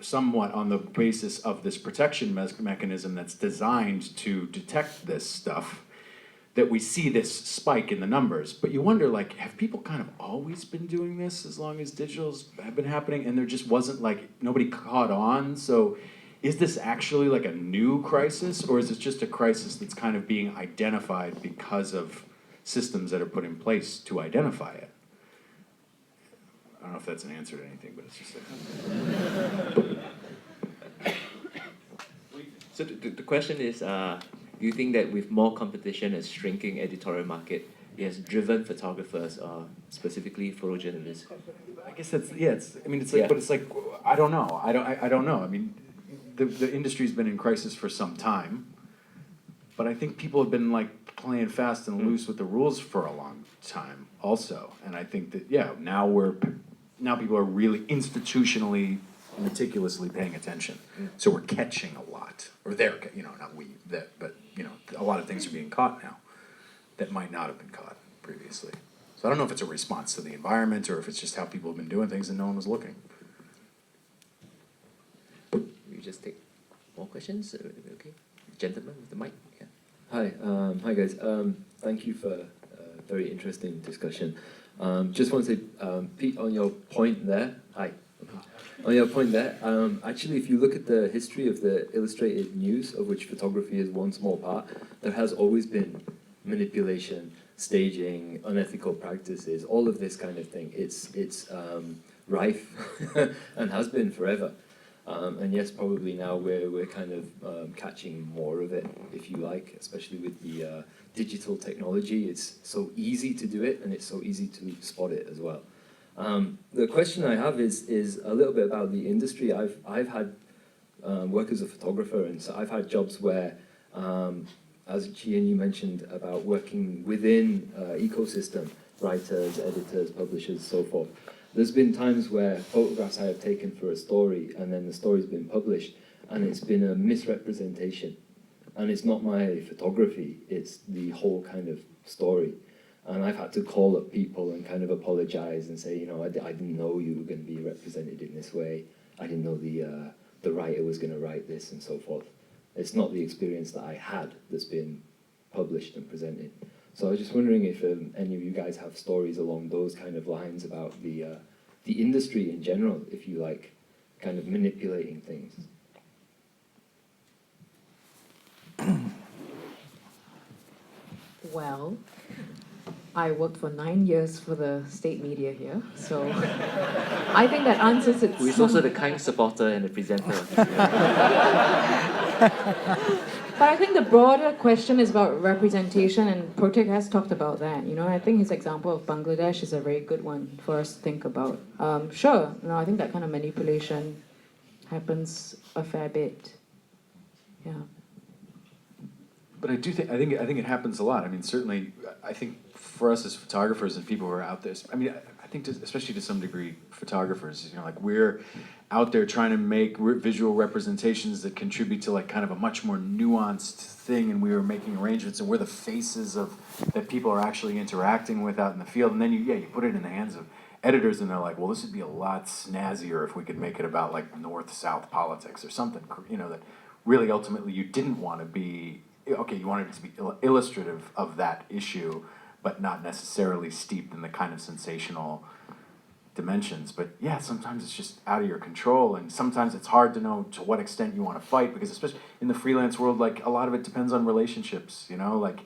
D: somewhat on the basis of this protection mechanism that's designed to detect this stuff, that we see this spike in the numbers. But you wonder, have people kind of always been doing this as long as digitals have been happening, and there just wasn't, nobody caught on? So is this actually a new crisis, or is it just a crisis that's kind of being identified because of systems that are put in place to identify it? I don't know if that's an answer to anything, but it's just
A: So the question is, do you think that with more competition and shrinking editorial market, it has driven photographers, specifically photojournalists?
D: I guess that's, but it's I don't know. I don't know. I mean, the industry's been in crisis for some time, but I think people have been playing fast and loose with the rules for a long time also. And I think that, now people are really institutionally, meticulously paying attention. So we're catching a lot, or they're, not we, but a lot of things are being caught now that might not have been caught previously. So I don't know if it's a response to the environment or if it's just how people have been doing things and no one was looking.
A: We just take more questions. Okay, gentleman with the mic. Yeah.
J: Hi guys. Thank you for a very interesting discussion. Just want to say, Pete, on your point there. Hi. On your point there, actually, if you look at the history of the illustrated news, of which photography is one small part, there has always been manipulation, staging, unethical practices, all of this kind of thing. It's rife and has been forever. And yes, probably now we're kind of catching more of it, if you like, especially with the digital technology. It's so easy to do it, and it's so easy to spot it as well. The question I have is a little bit about the industry. I've had work as a photographer, and so I've had jobs where, as Gian, you mentioned about working within ecosystem, writers, editors, publishers, so forth. There's been times where photographs I have taken for a story, and then the story's been published, and it's been a misrepresentation. And it's not my photography, it's the whole kind of story. And I've had to call up people and kind of apologize and say, you know, I didn't know you were going to be represented in this way. I didn't know the writer was going to write this and so forth. It's not the experience that I had that's been published and presented. So I was just wondering if any of you guys have stories along those kind of lines about the industry in general, if you like, kind of manipulating things.
B: Well, I worked for 9 years for the state media here, so I think that answers it.
A: Who is also the kind supporter and the presenter.
B: But I think the broader question is about representation, and Protek has talked about that. You know, I think his example of Bangladesh is a very good one for us to think about. Sure, you know, I think that kind of manipulation happens a fair bit. Yeah.
D: But I think it happens a lot. I mean, certainly, I think for us as photographers and people who are out there, I mean, I think especially to some degree, photographers, you know, like we're out there trying to make visual representations that contribute to like kind of a much more nuanced thing, and we were making arrangements, and we're the faces of that people are actually interacting with out in the field, and then you put it in the hands of editors, and they're like, well, this would be a lot snazzier if we could make it about like north-south politics or something, you know, that really ultimately you didn't want to be. Okay, you wanted it to be illustrative of that issue, but not necessarily steeped in the kind of sensational dimensions. But yeah, sometimes it's just out of your control, and sometimes it's hard to know to what extent you want to fight, because especially in the freelance world, like a lot of it depends on relationships, you know, like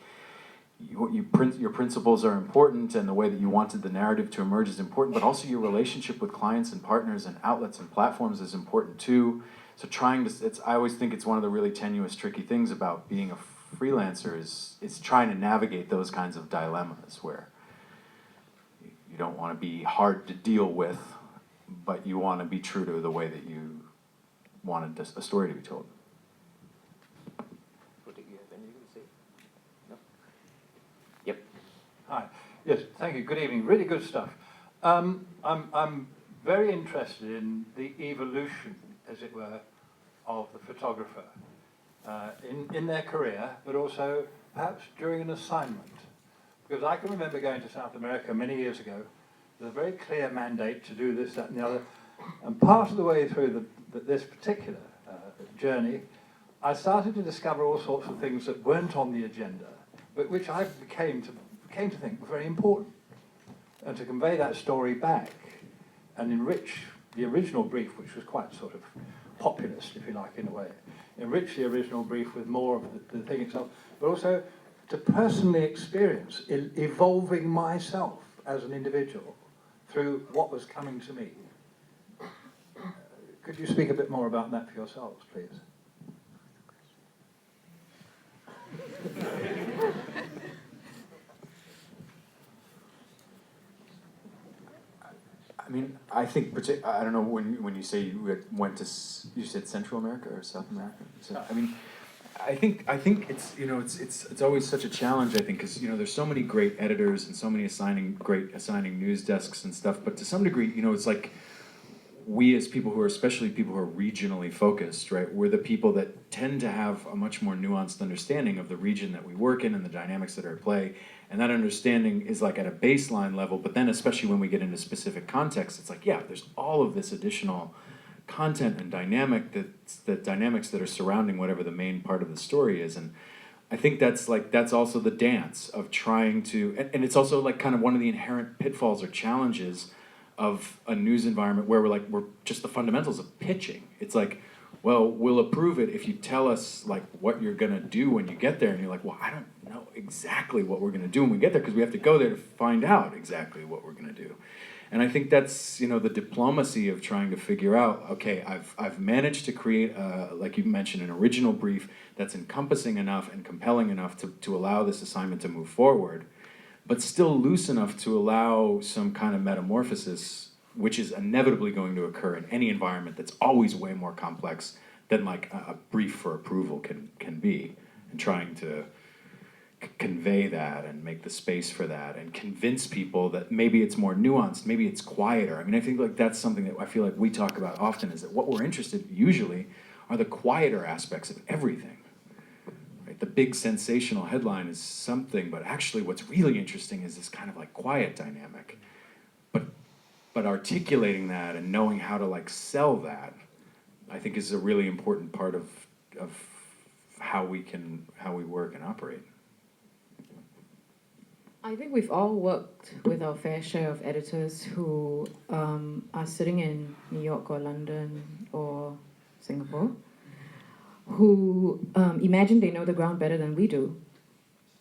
D: your principles are important, and the way that you wanted the narrative to emerge is important, but also your relationship with clients and partners and outlets and platforms is important too. So I always think it's one of the really tenuous, tricky things about being a freelancer is trying to navigate those kinds of dilemmas where you don't want to be hard to deal with, but you want to be true to the way that you wanted a story to be told.
A: Yep.
K: Hi. Yes, thank you. Good evening. Really good stuff. I'm very interested in the evolution, as it were, of the photographer in their career, but also perhaps during an assignment. Because I can remember going to South America many years ago with a very clear mandate to do this, that, and the other. And part of the way through this particular journey, I started to discover all sorts of things that weren't on the agenda, but which I came to think were very important. And to convey that story back and enrich the original brief, which was quite sort of populist, if you like, in a way, enrich the original brief with more of the thing itself, but also to personally experience evolving myself as an individual through what was coming to me. Could you speak a bit more about that for yourselves, please?
D: I mean, I think I don't know when you say you went to, you said Central America or South America. So, I mean, I think it's, you know, it's always such a challenge, I think, because, you know, there's so many great editors and so many assigning news desks and stuff, but to some degree, you know, it's like we as people who are, especially people who are regionally focused, right, we're the people that tend to have a much more nuanced understanding of the region that we work in and the dynamics that are at play. And that understanding is like at a baseline level, but then especially when we get into specific context, it's like, yeah, there's all of this additional content and dynamics that are surrounding whatever the main part of the story is. And I think that's also the dance of trying to, and it's also like kind of one of the inherent pitfalls or challenges of a news environment where we're just the fundamentals of pitching. It's like, well, we'll approve it if you tell us like what you're gonna do when you get there, and you're like, well, I don't know exactly what we're gonna do when we get there because we have to go there to find out exactly what we're gonna do. And I think that's, you know, the diplomacy of trying to figure out, okay, I've managed to create, like you mentioned, an original brief that's encompassing enough and compelling enough to allow this assignment to move forward, but still loose enough to allow some kind of metamorphosis, which is inevitably going to occur in any environment that's always way more complex than like a brief for approval can be, and trying to convey that and make the space for that and convince people that maybe it's more nuanced, maybe it's quieter. I mean, I think like that's something that I feel like we talk about often, is that what we're interested usually are the quieter aspects of everything. Right? The big sensational headline is something, but actually what's really interesting is this kind of like quiet dynamic. But articulating that and knowing how to like sell that, I think is a really important part of how we work and operate.
B: I think we've all worked with our fair share of editors who are sitting in New York or London or Singapore, who imagine they know the ground better than we do.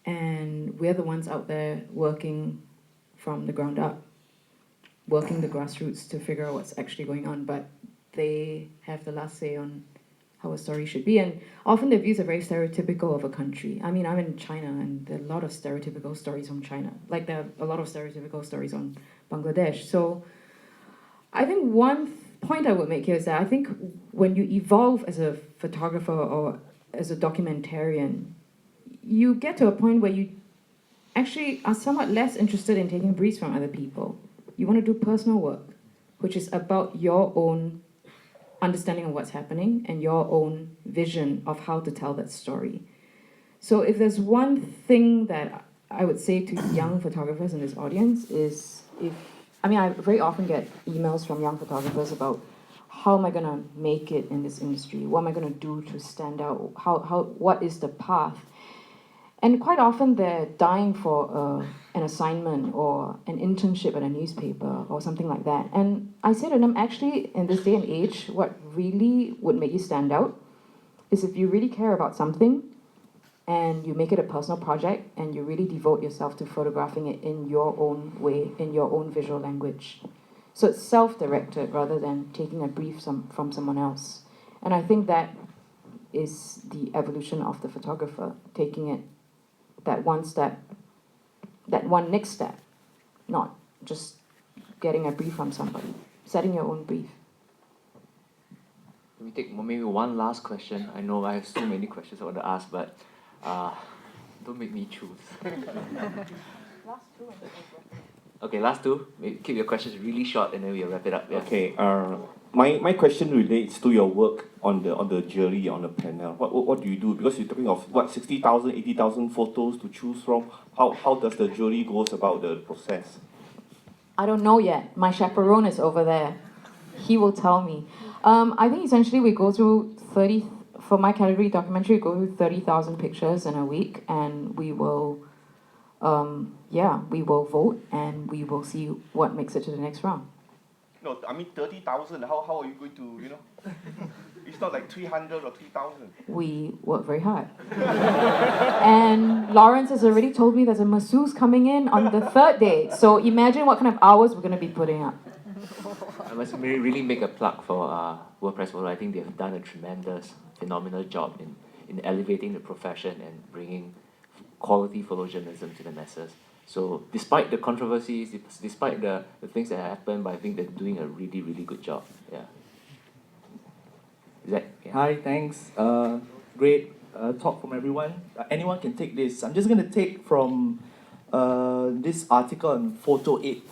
B: And we're the ones out there working from the ground up, working the grassroots to figure out what's actually going on. But they have the last say on how a story should be. And often their views are very stereotypical of a country. I mean, I'm in China, and there are a lot of stereotypical stories from China. Like there are a lot of stereotypical stories on Bangladesh. So I think one point I would make here is that I think when you evolve as a photographer or as a documentarian, you get to a point where you actually are somewhat less interested in taking briefs from other people. You want to do personal work, which is about your own understanding of what's happening and your own vision of how to tell that story. So if there's one thing that I would say to young photographers in this audience is I very often get emails from young photographers about how am I gonna make it in this industry? What am I gonna do to stand out? What is the path? And quite often they're dying for an assignment or an internship at a newspaper or something like that. And I say to them, actually, in this day and age, what really would make you stand out is if you really care about something and you make it a personal project and you really devote yourself to photographing it in your own way, in your own visual language. So it's self-directed rather than taking a brief from someone else. And I think that is the evolution of the photographer, taking it that one next step, not just getting a brief from somebody, setting your own brief.
A: Let me take maybe one last question. I know I have so many questions I want to ask, but don't make me choose.
B: Last two.
A: Okay, last two. Keep your questions really short and then we'll wrap it up. Yeah.
F: Okay. My question relates to your work on the jury, on the panel. What do you do? Because you're talking of 60,000, 80,000 photos to choose from. How does the jury goes about the process?
B: I don't know yet. My chaperone is over there. He will tell me. I think essentially we go through 30, for my category documentary, we go through 30,000 pictures in a week, and we will, we will vote and we will see what makes it to the next round.
F: No, I mean 30,000. How are you going to, you know? It's not like 300 or 3,000.
B: We work very hard. And Lawrence has already told me there's a masseuse coming in on the third day. So imagine what kind of hours we're going to be putting up.
A: I must really make a plug for WordPress Photo. I think they have done a tremendous, phenomenal job in elevating the profession and bringing quality photojournalism to the masses. So despite the controversies, despite the things that happen, but I think they're doing a really, really good job. Yeah. Zach? Yeah.
L: Hi, thanks. Great talk from everyone. Anyone can take this. I'm just going to take from this article on Photo 8,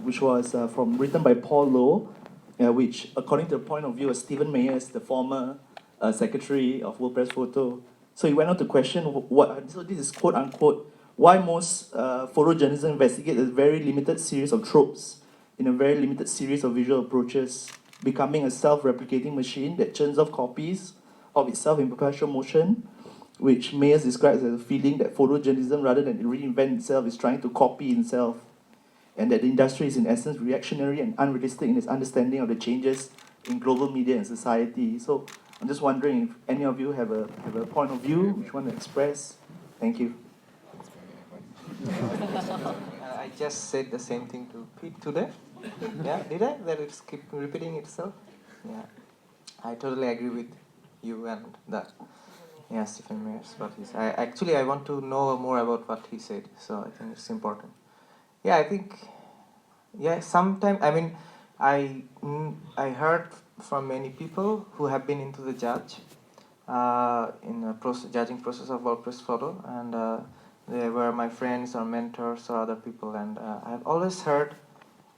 L: which was written by Paul Lowe, which, according to the point of view of Stephen Mayers, the former secretary of WordPress Photo. So he went on to question so this is quote unquote, why most photojournalism investigate a very limited series of tropes in a very limited series of visual approaches, becoming a self-replicating machine that churns off copies of itself in perpetual motion. which Mayers describes as a feeling that photojournalism, rather than reinvent itself, is trying to copy itself, and that the industry is in essence reactionary and unrealistic in its understanding of the changes in global media and society. So I'm just wondering if any of you have a point of view which you want to express. Thank you.
C: I just said the same thing to Pete today. Yeah, did I? That it's keep repeating itself. Yeah, I totally agree with you and that. Yeah, Stephen Mayers. What he said. I want to know more about what he said. So I think it's important. Yeah, I think. Yeah, sometimes I heard from many people who have been into the in the judging process of WordPress photo, and they were my friends or mentors or other people, and I've always heard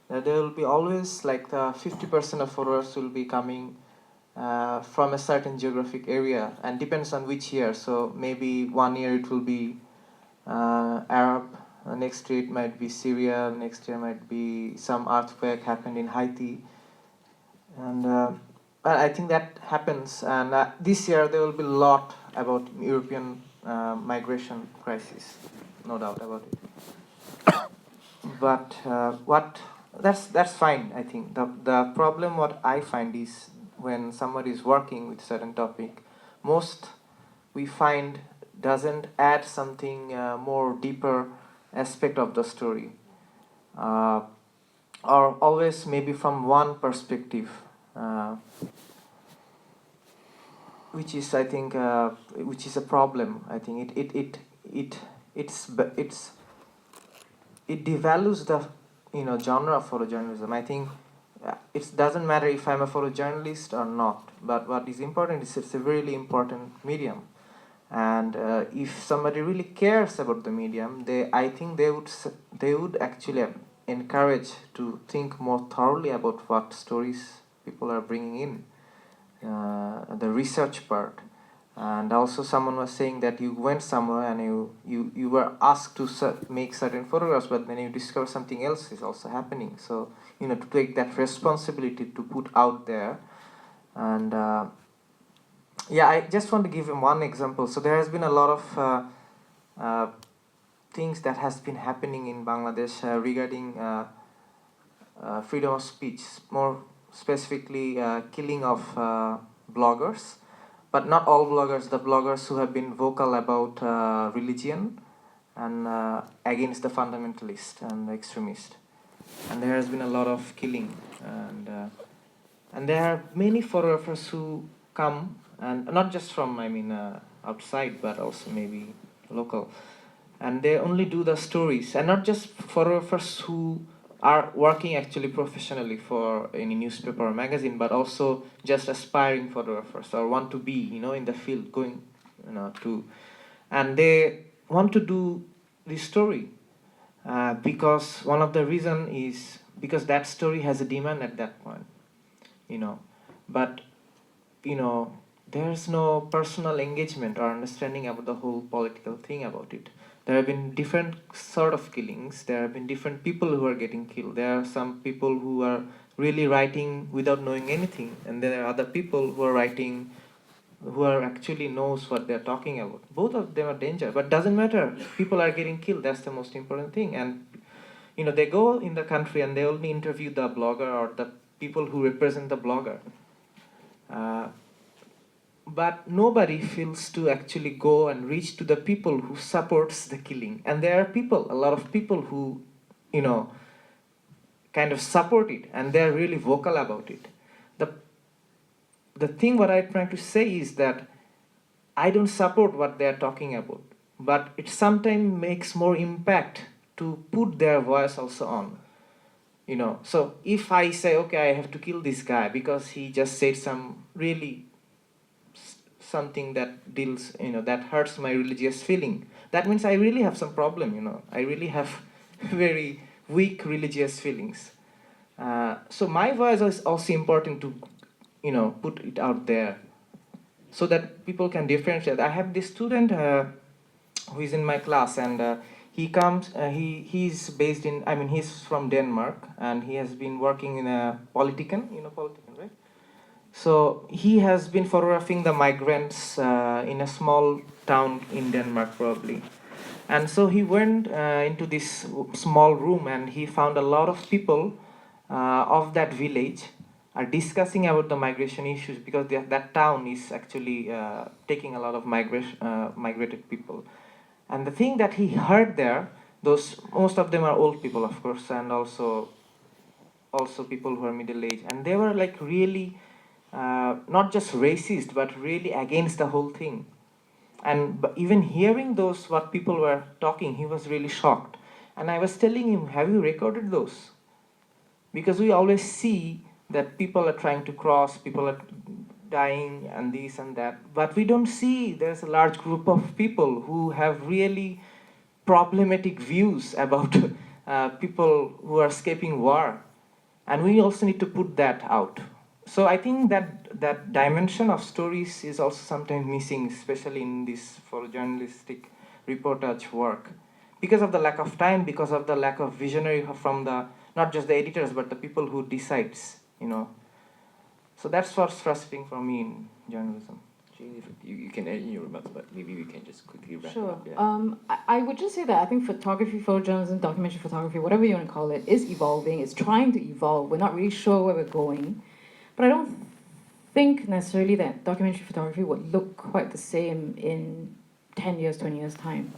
C: that there will be always like the 50% of photographs will be coming from a certain geographic area, and depends on which year. So maybe 1 year it will be Arab, next year it might be Syria, next year might be some earthquake happened in Haiti, and I think that happens. And this year there will be a lot about European migration crisis, no doubt about it. But that's fine. I think the problem what I find is when somebody is working with certain topic, most we find doesn't add something more deeper aspect of the story, or always maybe from one perspective, which is I think which is a problem. I think it devalues the genre of photojournalism. I think it doesn't matter if I'm a photojournalist or not, but what is important is it's a really important medium, and if somebody really cares about the medium, I think they would actually encourage to think more thoroughly about what stories people are bringing in, the research part. And also someone was saying that you went somewhere and you were asked to make certain photographs, but then you discover something else is also happening. So to take that responsibility to put out there. And I just want to give him one example. So there has been a lot of things that has been happening in Bangladesh regarding freedom of speech, more specifically killing of bloggers. But not all bloggers, the bloggers who have been vocal about religion and against the fundamentalist and the extremist. And there has been a lot of killing. And there are many photographers who come, and not just from, outside, but also maybe local. And they only do the stories, and not just photographers who are working actually professionally for any newspaper or magazine, but also just aspiring photographers or want to be, in the field, going, and they want to do this story because one of the reason is because that story has a demand at that point, but, there's no personal engagement or understanding about the whole political thing about it. There have been different sort of killings. There have been different people who are getting killed. There are some people who are really writing without knowing anything, and there are other people who are writing who are actually knows what they're talking about. Both of them are danger, but doesn't matter. People are getting killed. That's the most important thing. And they go in the country and they only interview the blogger or the people who represent the blogger. But nobody feels to actually go and reach to the people who supports the killing. And there are a lot of people who, kind of support it, and they're really vocal about it. The thing what I'm trying to say is that I don't support what they're talking about, but it sometimes makes more impact to put their voice also on. So if I say, okay, I have to kill this guy because he just said some really something that deals, that hurts my religious feeling, that means I really have some problem, I really have very weak religious feelings. So my voice is also important to, put it out there so that people can differentiate. I have this student who is in my class, and he comes, he's based in, he's from Denmark, and he has been working in a Politiken, Politiken, right? So he has been photographing the migrants in a small town in Denmark probably. And so he went into this small room and he found a lot of people of that village are discussing about the migration issues because that town is actually taking a lot of migrated people. And the thing that he heard there, most of them are old people, of course, and also people who are middle aged, and they were like really not just racist, but really against the whole thing. And even hearing what people were talking, he was really shocked. And I was telling him, have you recorded those? Because we always see that people are trying to cross, people are dying and this and that, but we don't see there's a large group of people who have really problematic views about people who are escaping war. And we also need to put that out. So I think that dimension of stories is also sometimes missing, especially in this for journalistic reportage work, because of the lack of time, because of the lack of visionary from not just the editors but the people who decides, So that's what's frustrating for me in journalism.
A: Jane, if you can add in your remarks, but maybe we can just quickly wrap it
B: Sure.
A: up. Yeah.
B: I would just say that I think photography, photojournalism, documentary photography, whatever you want to call it, is evolving. It's trying to evolve. We're not really sure where we're going. But I don't think necessarily that documentary photography would look quite the same in 10 years, 20 years' time.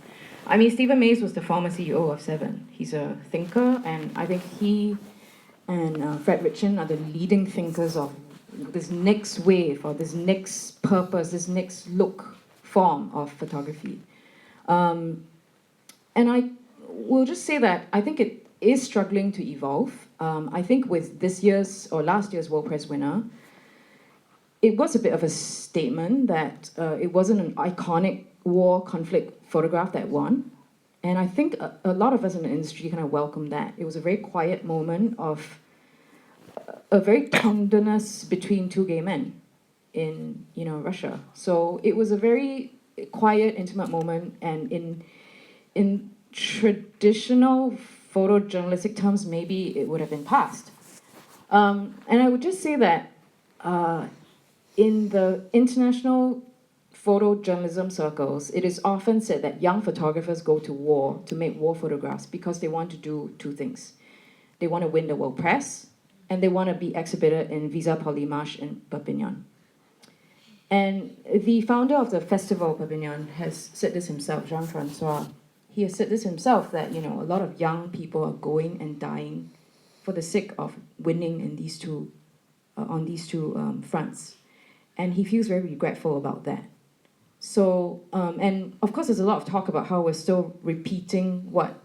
B: I mean, Stephen Mays was the former CEO of Seven. He's a thinker, and I think he and Fred Richin are the leading thinkers of this next wave or this next purpose, this next look form of photography. And I will just say that I think it is struggling to evolve. I think with this year's or last year's World Press winner, it was a bit of a statement that it wasn't an iconic war conflict photograph that won. And I think a lot of us in the industry kind of welcomed that. It was a very quiet moment of a very tenderness between two gay men in Russia. So it was a very quiet, intimate moment, and in traditional photojournalistic terms, maybe it would have been passed. And I would just say that in the international photojournalism circles, it is often said that young photographers go to war to make war photographs because they want to do two things. They want to win the world press, and they want to be exhibited in Visa Polymarche in Perpignan. And the founder of the festival, Perpignan, has said this himself, Jean-Francois. He has said this himself, that a lot of young people are going and dying for the sake of winning in these two, on these two fronts. And he feels very regretful about that. So, and of course there's a lot of talk about how we're still repeating what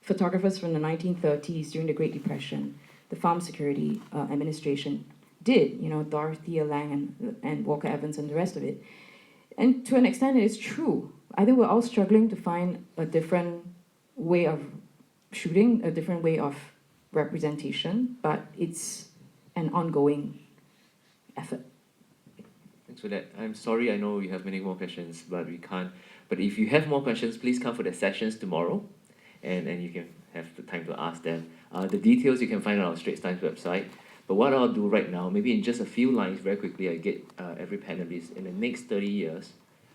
B: photographers from the 1930s during the Great Depression, the Farm Security Administration did, Dorothea Lange and Walker Evans and the rest of it. And to an extent it is true. I think we're all struggling to find a different way of shooting, a different way of representation, but it's an ongoing effort.
A: Thanks for that. I'm sorry, I know you have many more questions, but we can't. But if you have more questions, please come for the sessions tomorrow, and you can have the time to ask them. The details you can find on our Straits Times website. But what I'll do right now, maybe in just a few lines, very quickly, I get every panelist, in the next 30 years,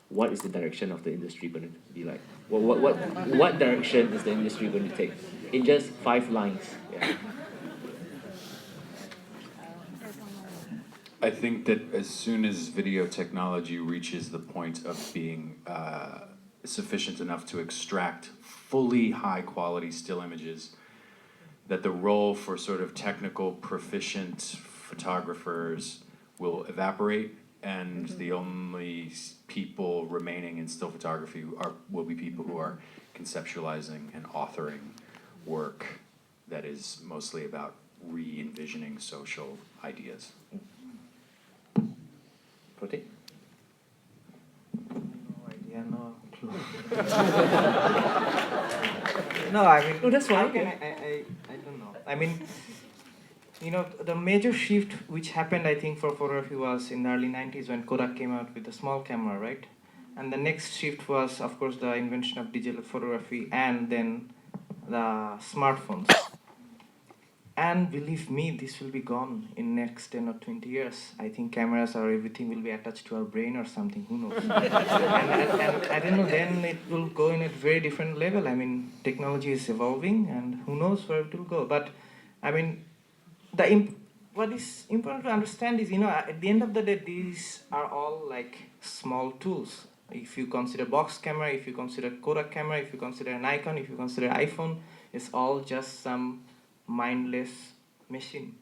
A: what is the direction of the industry going to be like? What direction is the industry going to take? In just 5 lines. Yeah.
D: I think that as soon as video technology reaches the point of being sufficient enough to extract fully high quality still images, that the role for sort of technical proficient photographers will evaporate, and the only people remaining in still photography will be people who are conceptualizing and authoring work that is mostly about re-envisioning social ideas.
A: Prote?
C: No idea, no clue. No, I mean,
G: No, that's fine.
C: I don't know. I mean, the major shift which happened, I think, for photography was in the early 90s when Kodak came out with the small camera, right? And the next shift was, of course, the invention of digital photography and then the smartphones. And believe me, this will be gone in next 10 or 20 years. I think cameras or everything will be attached to our brain or something, who knows? and I don't know, then it will go in a very different level. I mean, technology is evolving and who knows where it will go. But I mean, what is important to understand is, at the end of the day, these are all like small tools. If you consider box camera, if you consider Kodak camera, if you consider an Nikon, if you consider iPhone, it's all just some mindless machine.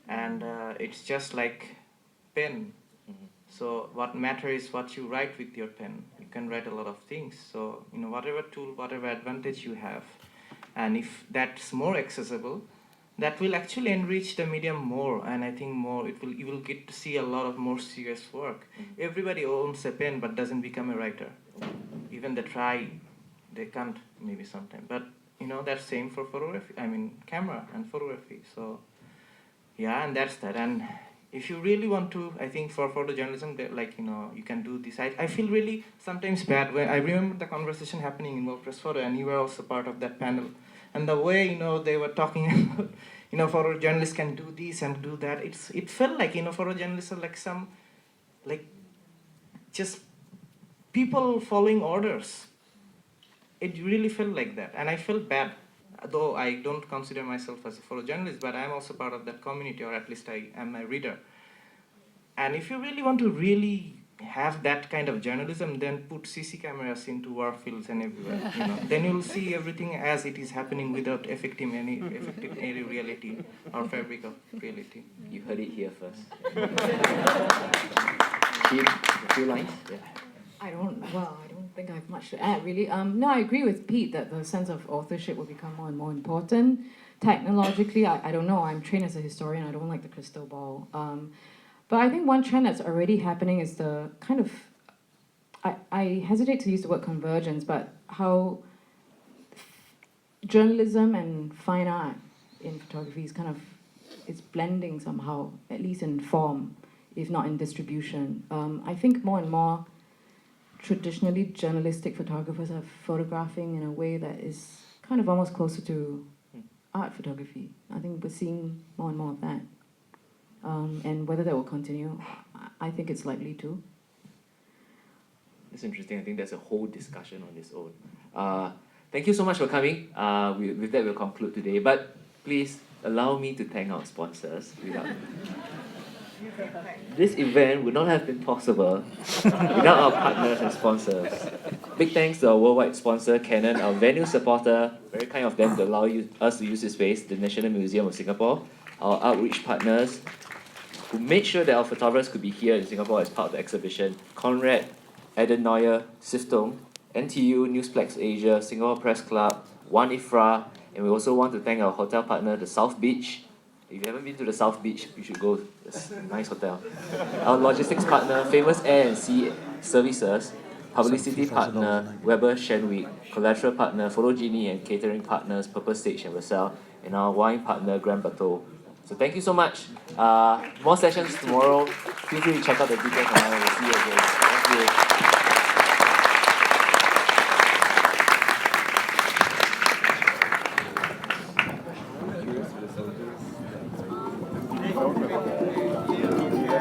C: And it's just like pen. So what matters is what you write with your pen. You can write a lot of things. So, whatever tool, whatever advantage you have, and if that's more accessible, that will actually enrich the medium more, and I think you will get to see a lot of more serious work. Everybody owns a pen but doesn't become a writer. Even they try, they can't maybe sometimes. But that's same for photography, camera and photography. So yeah, and that's that. And if you really want to, I think for photojournalism, you can do this. I feel really sometimes bad when I remember the conversation happening in World Press Photo, and you were also part of that panel. And the way, they were talking about, photojournalists can do this and do that. It felt like, photojournalists are like some, just people following orders. It really felt like that. And I felt bad, though I don't consider myself as a photojournalist, but I'm also part of that community, or at least I am a reader. And if you really want to really have that kind of journalism, then put CC cameras into war fields and everywhere. Then you'll see everything as it is happening without affecting any reality or fabric of reality.
A: You heard it here first. Jim, a few lines? Yeah.
B: I don't think I have much to add, really. No, I agree with Pete that the sense of authorship will become more and more important. Technologically, I don't know. I'm trained as a historian. I don't like the crystal ball. But I think one trend that's already happening is the kind of, I hesitate to use the word convergence, but how journalism and fine art in photography is it's blending somehow, at least in form, if not in distribution. I think more and more traditionally journalistic photographers are photographing in a way that is kind of almost closer to art photography. I think we're seeing more and more of that. And whether that will continue, I think it's likely to.
A: That's interesting. I think there's a whole discussion on its own. Thank you so much for coming. With that, we'll conclude today. But please allow me to thank our sponsors. This event would not have been possible without our partners and sponsors. Big thanks to our worldwide sponsor, Canon, our venue supporter, very kind of them to allow us to use this space, the National Museum of Singapore, our outreach partners, who made sure that our photographers could be here in Singapore as part of the exhibition, Conrad, Eden Neuer, Siftung, NTU, Newsplex Asia, Singapore Press Club, One Ifra, and we also want to thank our hotel partner, the South Beach. If you haven't been to the South Beach, you should go. It's a nice hotel. Our logistics partner, Famous Air and Sea Services, publicity partner, Weber Shenwick, collateral partner, Photogenie and catering partners, Purple Stage and Vassal, and our wine partner, Grand Bateau. So thank you so much. More sessions tomorrow. Feel free to check out the details online. We'll see you again.